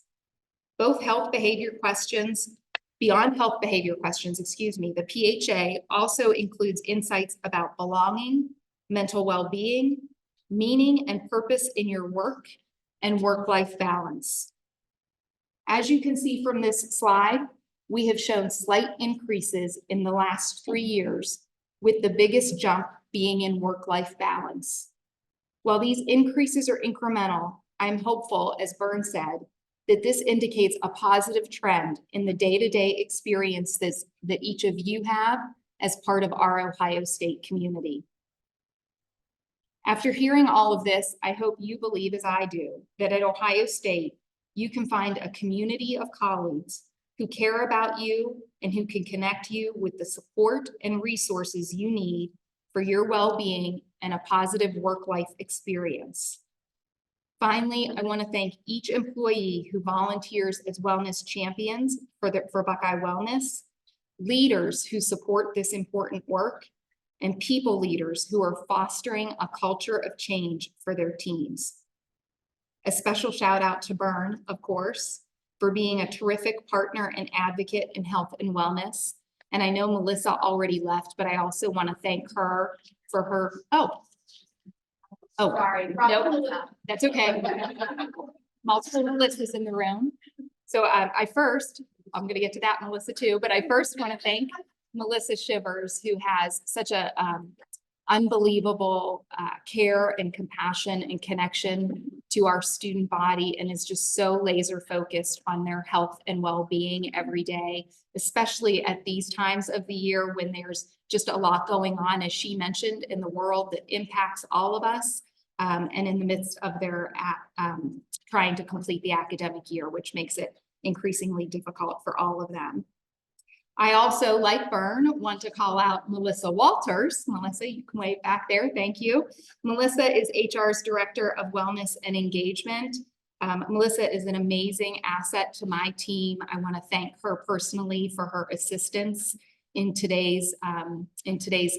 Both health behavior questions, beyond health behavior questions, the PHA also includes insights about belonging, mental well-being, meaning and purpose in your work, and work-life balance. As you can see from this slide, we have shown slight increases in the last 3 years, with the biggest jump being in work-life balance. While these increases are incremental, I'm hopeful, as Bern said, that this indicates a positive trend in the day-to-day experiences that each of you have as part of our Ohio State community. After hearing all of this, I hope you believe, as I do, that at Ohio State, you can find a community of colleagues who care about you and who can connect you with the support and resources you need for your well-being and a positive work-life experience. Finally, I want to thank each employee who volunteers as wellness champions for Buckeye Wellness, leaders who support this important work, and people leaders who are fostering a culture of change for their teams. A special shout out to Bern, of course, for being a terrific partner and advocate in health and wellness. And I know Melissa already left, but I also want to thank her for her, Sorry. no, that's okay. Multiple Melissas in the room. So I'm going to get to that, Melissa, too, but I first want to thank Melissa Shivers, who has such a unbelievable care and compassion and connection to our student body, and is just so laser focused on their health and well-being every day, especially at these times of the year when there's just a lot going on, as she mentioned, in the world that impacts all of us, and in the midst of their trying to complete the academic year, which makes it increasingly difficult for all of them. I also, like Bern, want to call out Melissa Walters. Melissa, you can wave back there. Thank you. Melissa is HR's Director of Wellness and Engagement. Melissa is an amazing asset to my team. I want to thank her personally for her assistance in today's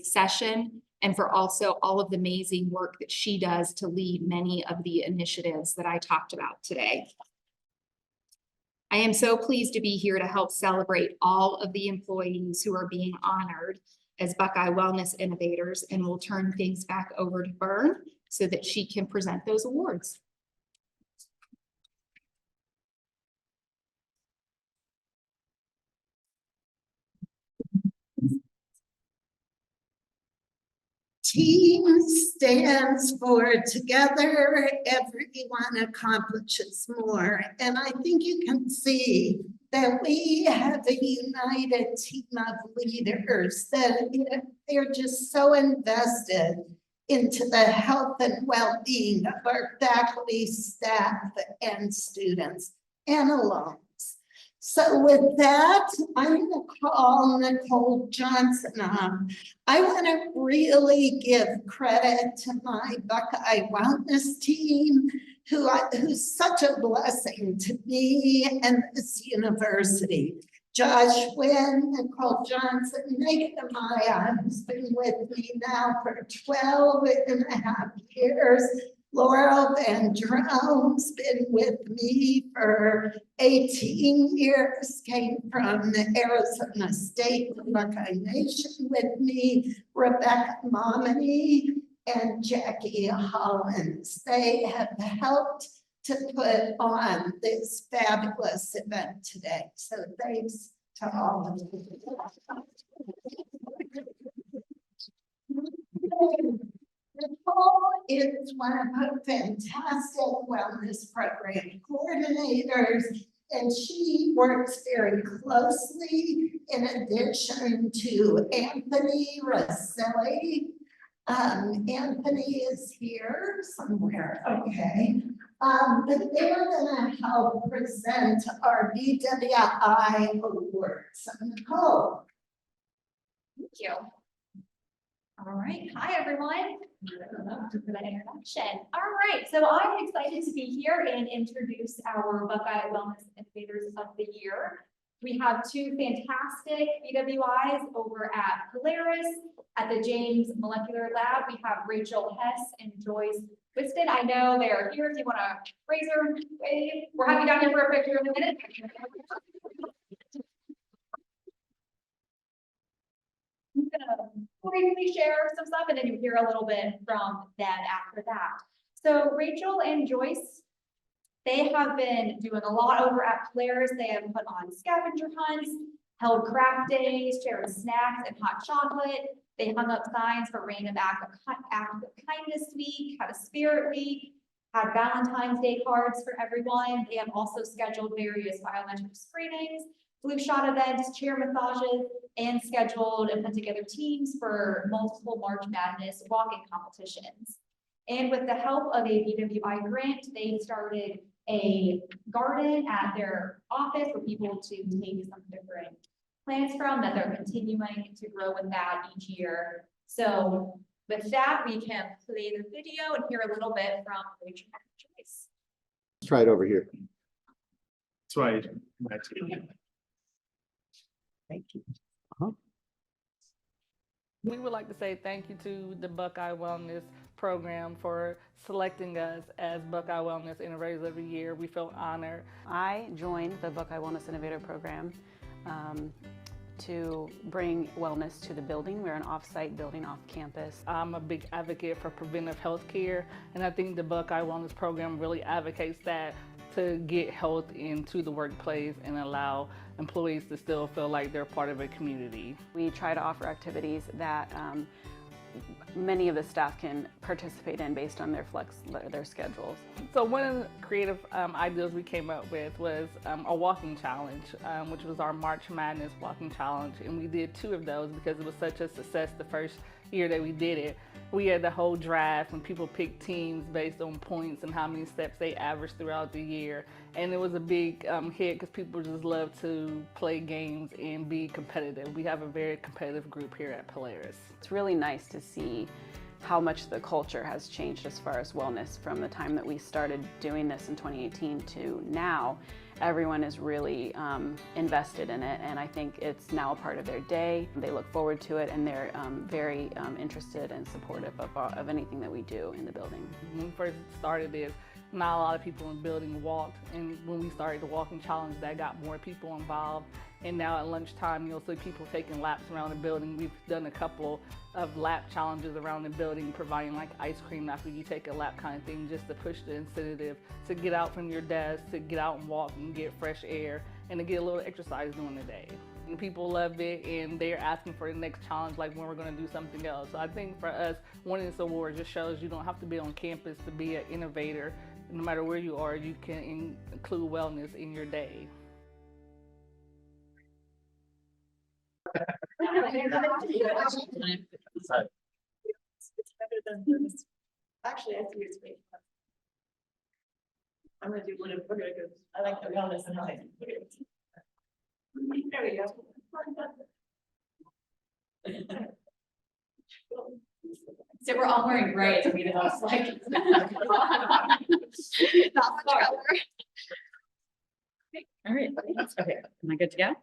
session, and for also all of the amazing work that she does to lead many of the initiatives that I talked about today. I am so pleased to be here to help celebrate all of the employees who are being honored as Buckeye Wellness Innovators, and we'll turn things back over to Bern so that she can present those awards. TEAM stands for Together Everyone Accomplishes More. And I think you can see that we have a united team of leaders that they're just so invested into the health and well-being of our faculty, staff, and students, and alums. So with that, I'm going to call Nicole Johnson up. I want to really give credit to my Buckeye Wellness team, who's such a blessing to me and this university. Josh Wynn, Nicole Johnson, Megan Amaya, who's been with me now for 12.5 years. Laurel Van Drone's been with me for 18 years, came from Arizona State, Buckeye Nation with me, Rebecca Momini and Jackie Hollins. They have helped to put on this fabulous event today. So thanks to all of you. Nicole is one of our fantastic wellness program coordinators, and she works very closely in addition to Anthony Rosselli. Anthony is here somewhere, okay. But they're gonna help present our BWI awards. So Nicole. Thank you. All right. Hi, everyone. For that introduction. All right. So I'm excited to be here and introduce our Buckeye Wellness Innovators of the Year. We have two fantastic BWIs over at Polaris at the James Molecular Lab. We have Rachel Hess and Joyce Wiston. I know they're here if you want to raise your wave. We'll have you down here for a picture in a minute. I'm gonna briefly share some stuff and then you hear a little bit from them after that. So Rachel and Joyce, they have been doing a lot over at Polaris. They have put on scavenger hunts, held craft days, shared snacks and hot chocolate. They hung up signs for Random Act of Kindness Week, had a Spirit Week, had Valentine's Day cards for everyone. They have also scheduled various biometric screenings, flu shot events, chair massages, and scheduled and put together teams for multiple March Madness walking competitions. And with the help of a BWI grant, they started a garden at their office for people to take some different plants from that they're continuing to grow with that each year. So with that, we can play the video and hear a little bit from Rachel and Joyce. Let's try it over here. That's right. Thank you. We would like to say thank you to the Buckeye Wellness Program for selecting us as Buckeye Wellness Innovators every year. We feel honored. I joined the Buckeye Wellness Innovator Program to bring wellness to the building. We're an off-site building off campus. I'm a big advocate for preventive health care, and I think the Buckeye Wellness Program really advocates that to get health into the workplace and allow employees to still feel like they're part of a community. We try to offer activities that many of the staff can participate in based on their schedules. So one of the creative ideas we came up with was a walking challenge, which was our March Madness walking challenge. And we did 2 of those because it was such a success the first year that we did it. We had the whole draft and people picked teams based on points and how many steps they averaged throughout the year. And it was a big hit because people just love to play games and be competitive. We have a very competitive group here at Polaris. It's really nice to see how much the culture has changed as far as wellness from the time that we started doing this in 2018 to now. Everyone is really invested in it, and I think it's now a part of their day. They look forward to it, and they're very interested and supportive of anything that we do in the building. When we first started this, not a lot of people in the building walked, and when we started the walking challenge, that got more people involved. And now at lunchtime, you'll see people taking laps around the building. We've done a couple of lap challenges around the building, providing like ice cream after you take a lap kind of thing, just to push the incentive to get out from your desk, to get out and walk and get fresh air, and to get a little exercise during the day. And people love it, and they're asking for the next challenge, like when we're going to do something else. So I think for us, winning this award just shows you don't have to be on campus to be an innovator. No matter where you are, you can include wellness in your day. Actually, I see your space. I'm gonna do one of, we're gonna go, I like the wellness and health. There we go. So we're all wearing gray to be the most like. Not much color. All right, okay, am I good to go?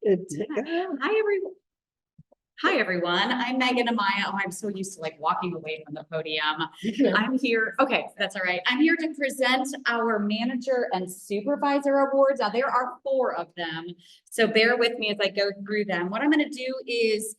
Good to go. Hi, everyone. I'm Megan Amaya. Oh, I'm so used to like walking away from the podium. I'm here. Okay, that's all right. I'm here to present our manager and supervisor awards. Now, there are 4 of them, so bear with me as I go through them. What I'm going to do is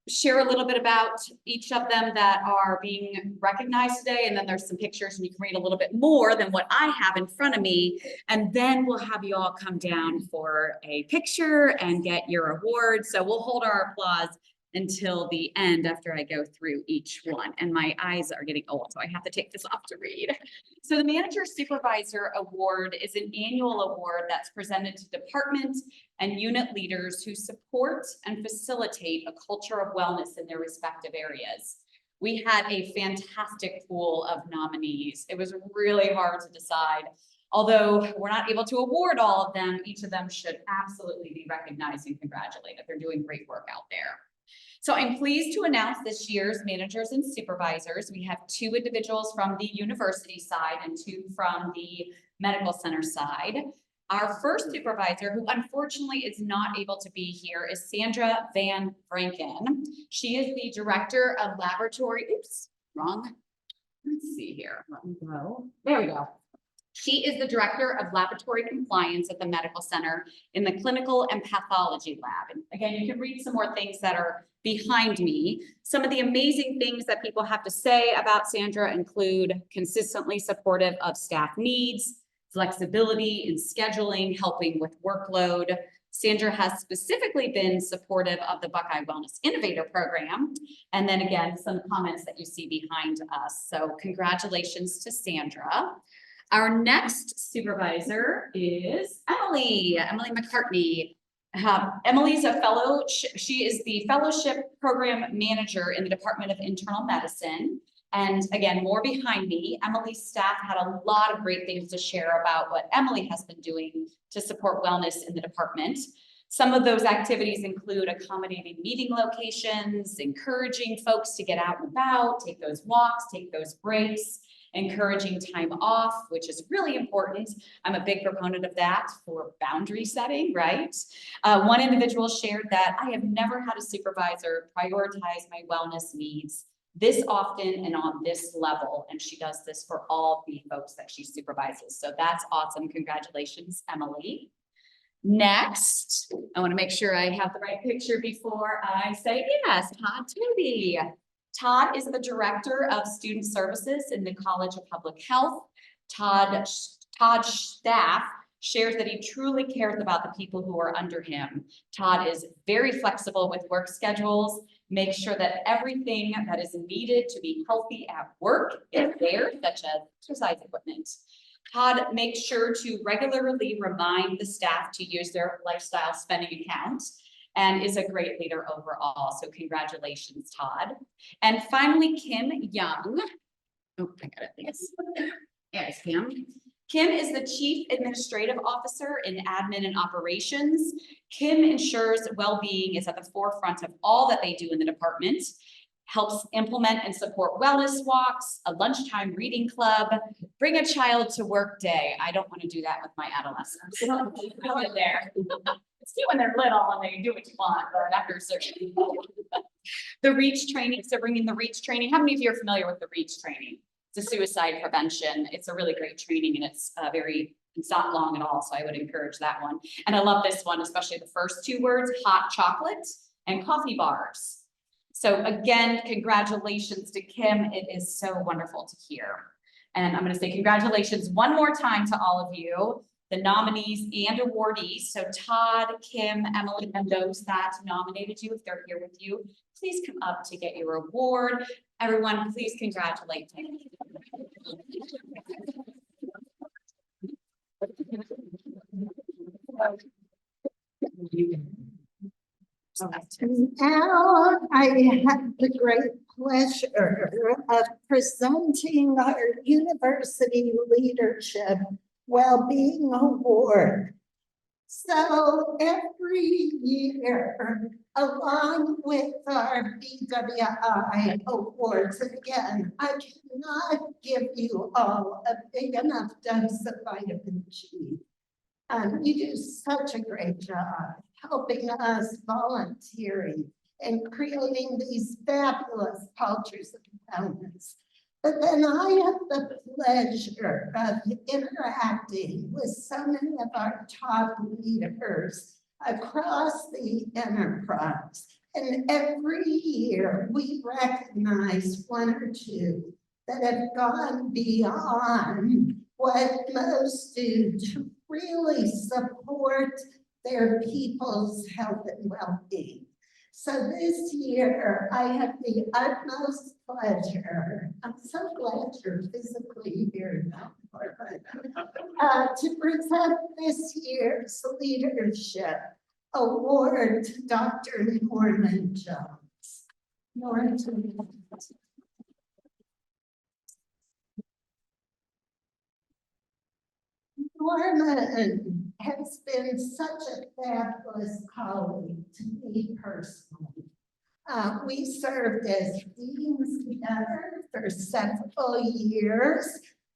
share a little bit about each of them that are being recognized today, and then there's some pictures and you can read a little bit more than what I have in front of me, and then we'll have you all come down for a picture and get your award. So we'll hold our applause until the end after I go through each one, and my eyes are getting old, so I have to take this off to read. So the Manager Supervisor Award is an annual award that's presented to department and unit leaders who support and facilitate a culture of wellness in their respective areas. We had a fantastic pool of nominees. It was really hard to decide. Although we're not able to award all of them, each of them should absolutely be recognized and congratulated. They're doing great work out there. So I'm pleased to announce this year's managers and supervisors. We have 2 individuals from the university side and 2 from the medical center side. Our first supervisor, who unfortunately is not able to be here, is Sandra Van Franken. She is the director of laboratory, oops, wrong. Let's see here, let me go. There we go. She is the director of laboratory compliance at the medical center in the clinical and pathology lab. And again, you can read some more things that are behind me. Some of the amazing things that people have to say about Sandra include consistently supportive of staff needs, flexibility in scheduling, helping with workload. Sandra has specifically been supportive of the Buckeye Wellness Innovator Program. And then again, some comments that you see behind us. So congratulations to Sandra. Our next supervisor is Emily McCartney. Emily's a fellow. She is the fellowship program manager in the Department of Internal Medicine. And again, more behind me, Emily's staff had a lot of great things to share about what Emily has been doing to support wellness in the department. Some of those activities include accommodating meeting locations, encouraging folks to get out and about, take those walks, take those breaks, encouraging time off, which is really important. I'm a big proponent of that for boundary setting, right? One individual shared that I have never had a supervisor prioritize my wellness needs this often and on this level. And she does this for all the folks that she supervises. So that's awesome. Congratulations, Emily. Next, I want to make sure I have the right picture before I say yes, Todd Toby. Todd is the Director of Student Services in the College of Public Health. Todd's staff shares that he truly cares about the people who are under him. Todd is very flexible with work schedules, makes sure that everything that is needed to be healthy at work is there, such as exercise equipment. Todd makes sure to regularly remind the staff to use their lifestyle spending account and is a great leader overall. So congratulations, Todd. And finally, Kim Young. Oh, I got it. Thanks. There's Kim. Kim is the Chief Administrative Officer in Admin and Operations. Kim ensures well-being is at the forefront of all that they do in the department, helps implement and support wellness walks, a lunchtime reading club, bring a child to work day. I don't want to do that with my adolescents. Go in there. It's cute when they're little and they can do what you want, but after a certain the REACH training, so bringing the REACH training. How many of you are familiar with the REACH training? It's a suicide prevention. It's a really great training and it's not long at all. So I would encourage that one. And I love this one, especially the first two words, hot chocolate and coffee bars. So again, congratulations to Kim. It is so wonderful to hear. And I'm going to say congratulations one more time to all of you, the nominees and awardees. So Todd, Kim, Emily, and those that nominated you, if they're here with you, please come up to get your award. Everyone, please congratulate me. Now I have the great pleasure of presenting our University Leadership Wellbeing Award. So every year, along with our BWI awards, and again, I cannot give you all a big enough dose of vitamin G. You do such a great job helping us, volunteering, and creating these fabulous cultures of wellness. But then I have the pleasure of interacting with so many of our top leaders across the enterprise. And every year we recognize one or two that have gone beyond what most do to really support their people's health and well-being. So this year, I have the utmost pleasure, I'm so glad you're physically here now, to present this year's Leadership Award to Dr. Norman Jones. Norman. Norman has been such a fabulous colleague to me personally. We served as deans together for several years.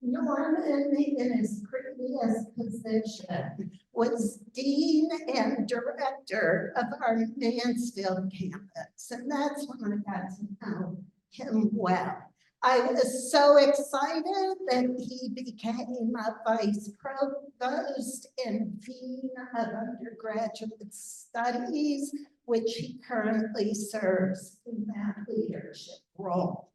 Norman, in his previous position, was dean and director of our Mansfield campus, and that's when I got to know him well. I was so excited that he became a vice provost and dean of undergraduate studies, which he currently serves in that leadership role.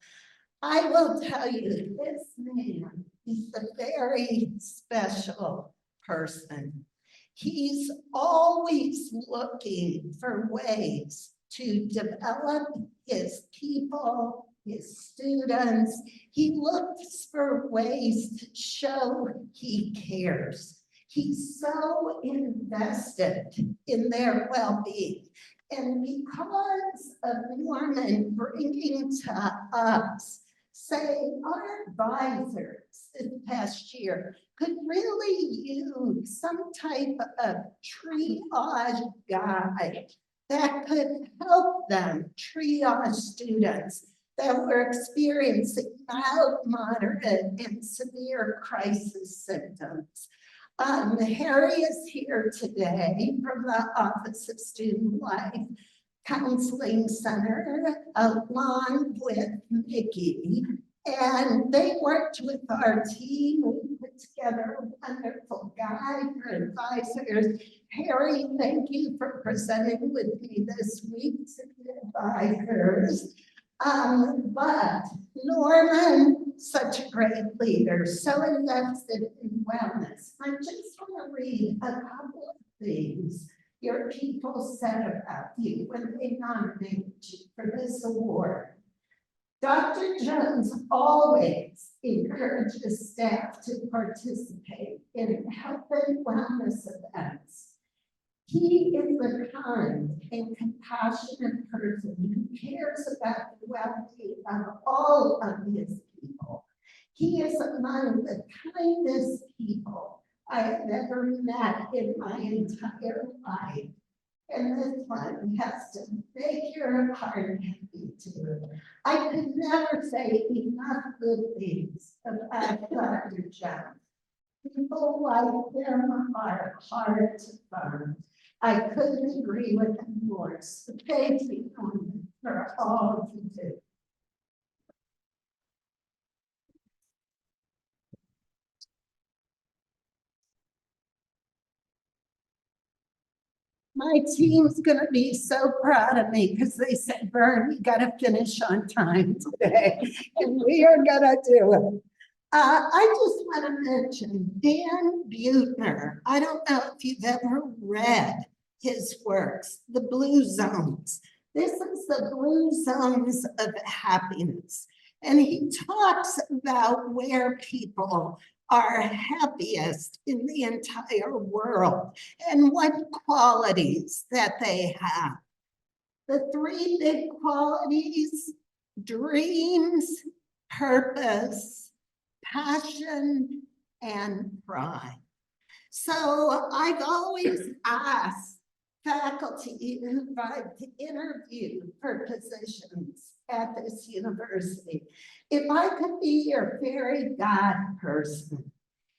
I will tell you, this man is a very special person. He's always looking for ways to develop his people, his students. He looks for ways to show he cares. He's so invested in their well-being. And because of Norman bringing to us say our advisors this past year could really use some type of triage guide that could help them triage students that were experiencing mild, moderate, and severe crisis symptoms. Harry is here today from the Office of Student Life Counseling Center, along with Mickey. And they worked with our team. We put together a wonderful guide for advisors. Harry, thank you for presenting with me this week to the advisors. But Norman, such a great leader, so invested in wellness. I just want to read a couple of things your people said about you when they nominated you for this award. Dr. Jones always encourages staff to participate in health and wellness events. He is a kind and compassionate person who cares about the well-being of all of his people. He is among the kindest people I have ever met in my entire life. And this one has to make your heart happy too. I could never say enough good things about Dr. Jones. People like him are hard to find. I couldn't agree with him more. So thank you for all you do. My team's gonna be so proud of me because they said, Vern, we gotta finish on time today, and we are gonna do it. I just want to mention Dan Buettner. I don't know if you've ever read his works, The Blue Zones. This is the blue zones of happiness. And he talks about where people are happiest in the entire world and what qualities that they have. The three big qualities: dreams, purpose, passion, and pride. So I've always asked faculty who I've interviewed for positions at this university, if I could be your fairy god person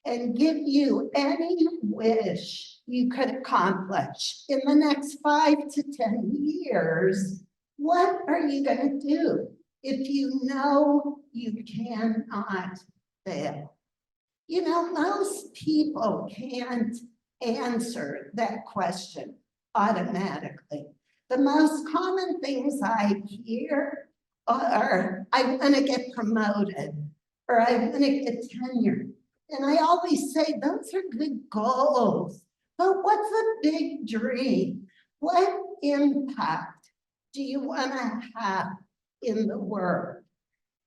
and give you any wish you could accomplish in the next 5 to 10 years, what are you going to do if you know you cannot fail? You know, most people can't answer that question automatically. The most common things I hear are, I want to get promoted, or I want to get tenure. And I always say, those are good goals, but what's a big dream? What impact do you want to have in the world?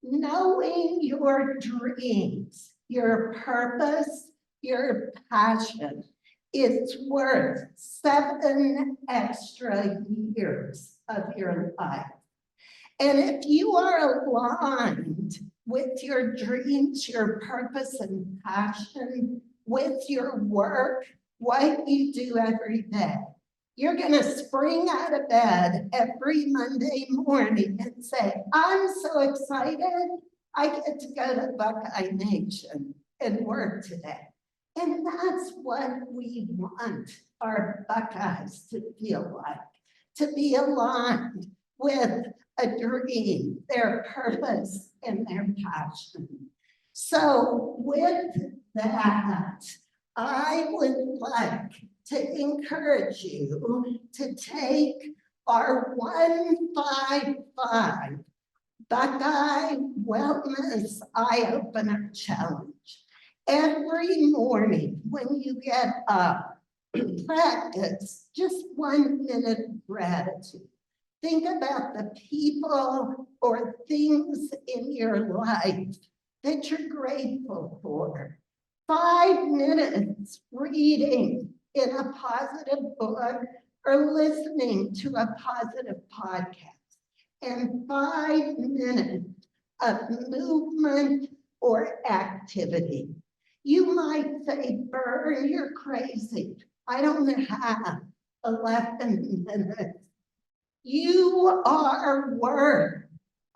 Knowing your dreams, your purpose, your passion, it's worth 7 extra years of your life. And if you are aligned with your dreams, your purpose and passion, with your work, what you do every day, you're going to spring out of bed every Monday morning and say, I'm so excited, I get to go to Buckeye Nation and work today. And that's what we want our Buckeyes to feel like, to be aligned with a dream, their purpose, and their passion. So with that, I would like to encourage you to take our 155 Buckeye Wellness Eye Opener Challenge. Every morning when you get up, practice just 1 minute of gratitude. Think about the people or things in your life that you're grateful for. 5 minutes reading in a positive book or listening to a positive podcast. And 5 minutes of movement or activity. You might say, Bern, you're crazy. I don't have 11 minutes. You are worth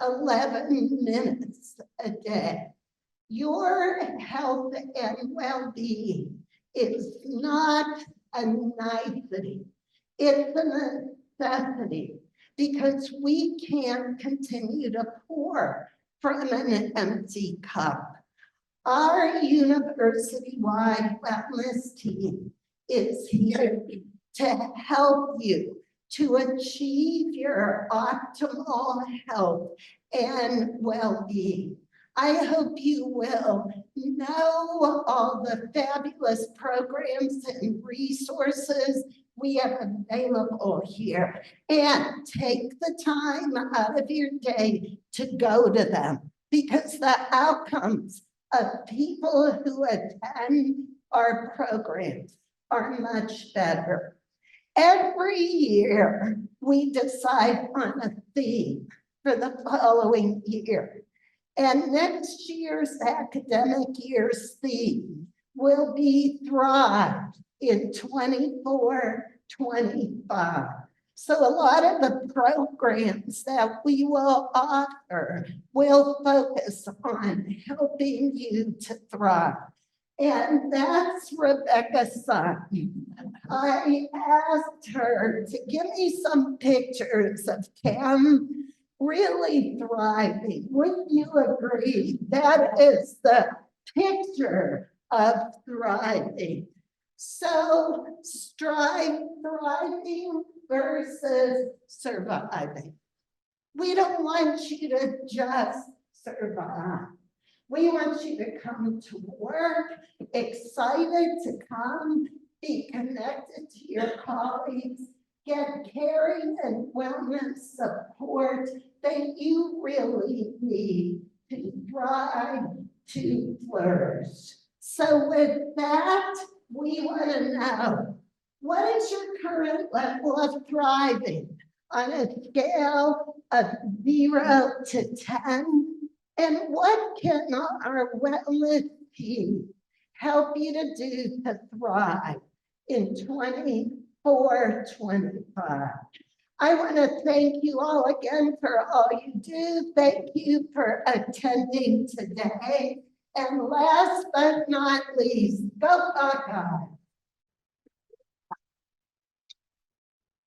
11 minutes a day. Your health and well-being is not a nicety. It's a necessity, because we can't continue to pour from an empty cup. Our university-wide wellness team is here to help you to achieve your optimal health and well-being. I hope you will know all the fabulous programs and resources we have available here, and take the time out of your day to go to them, because the outcomes of people who attend our programs are much better. Every year, we decide on a theme for the following year. And next year's academic year's theme will be Thrive in 24-25. So a lot of the programs that we will offer will focus on helping you to thrive. And that's Rebecca's son. I asked her to give me some pictures of Tim really thriving. Wouldn't you agree? That is the picture of thriving. So thriving versus surviving. We don't want you to just survive. We want you to come to work, excited to come, be connected to your colleagues, get caring and wellness support that you really need to thrive, to flourish. So with that, we want to know, what is your current level of thriving on a scale of 0 to 10? And what can our wellness team help you to do to thrive in 24-25? I want to thank you all again for all you do. Thank you for attending today. And last but not least, go Buckeye.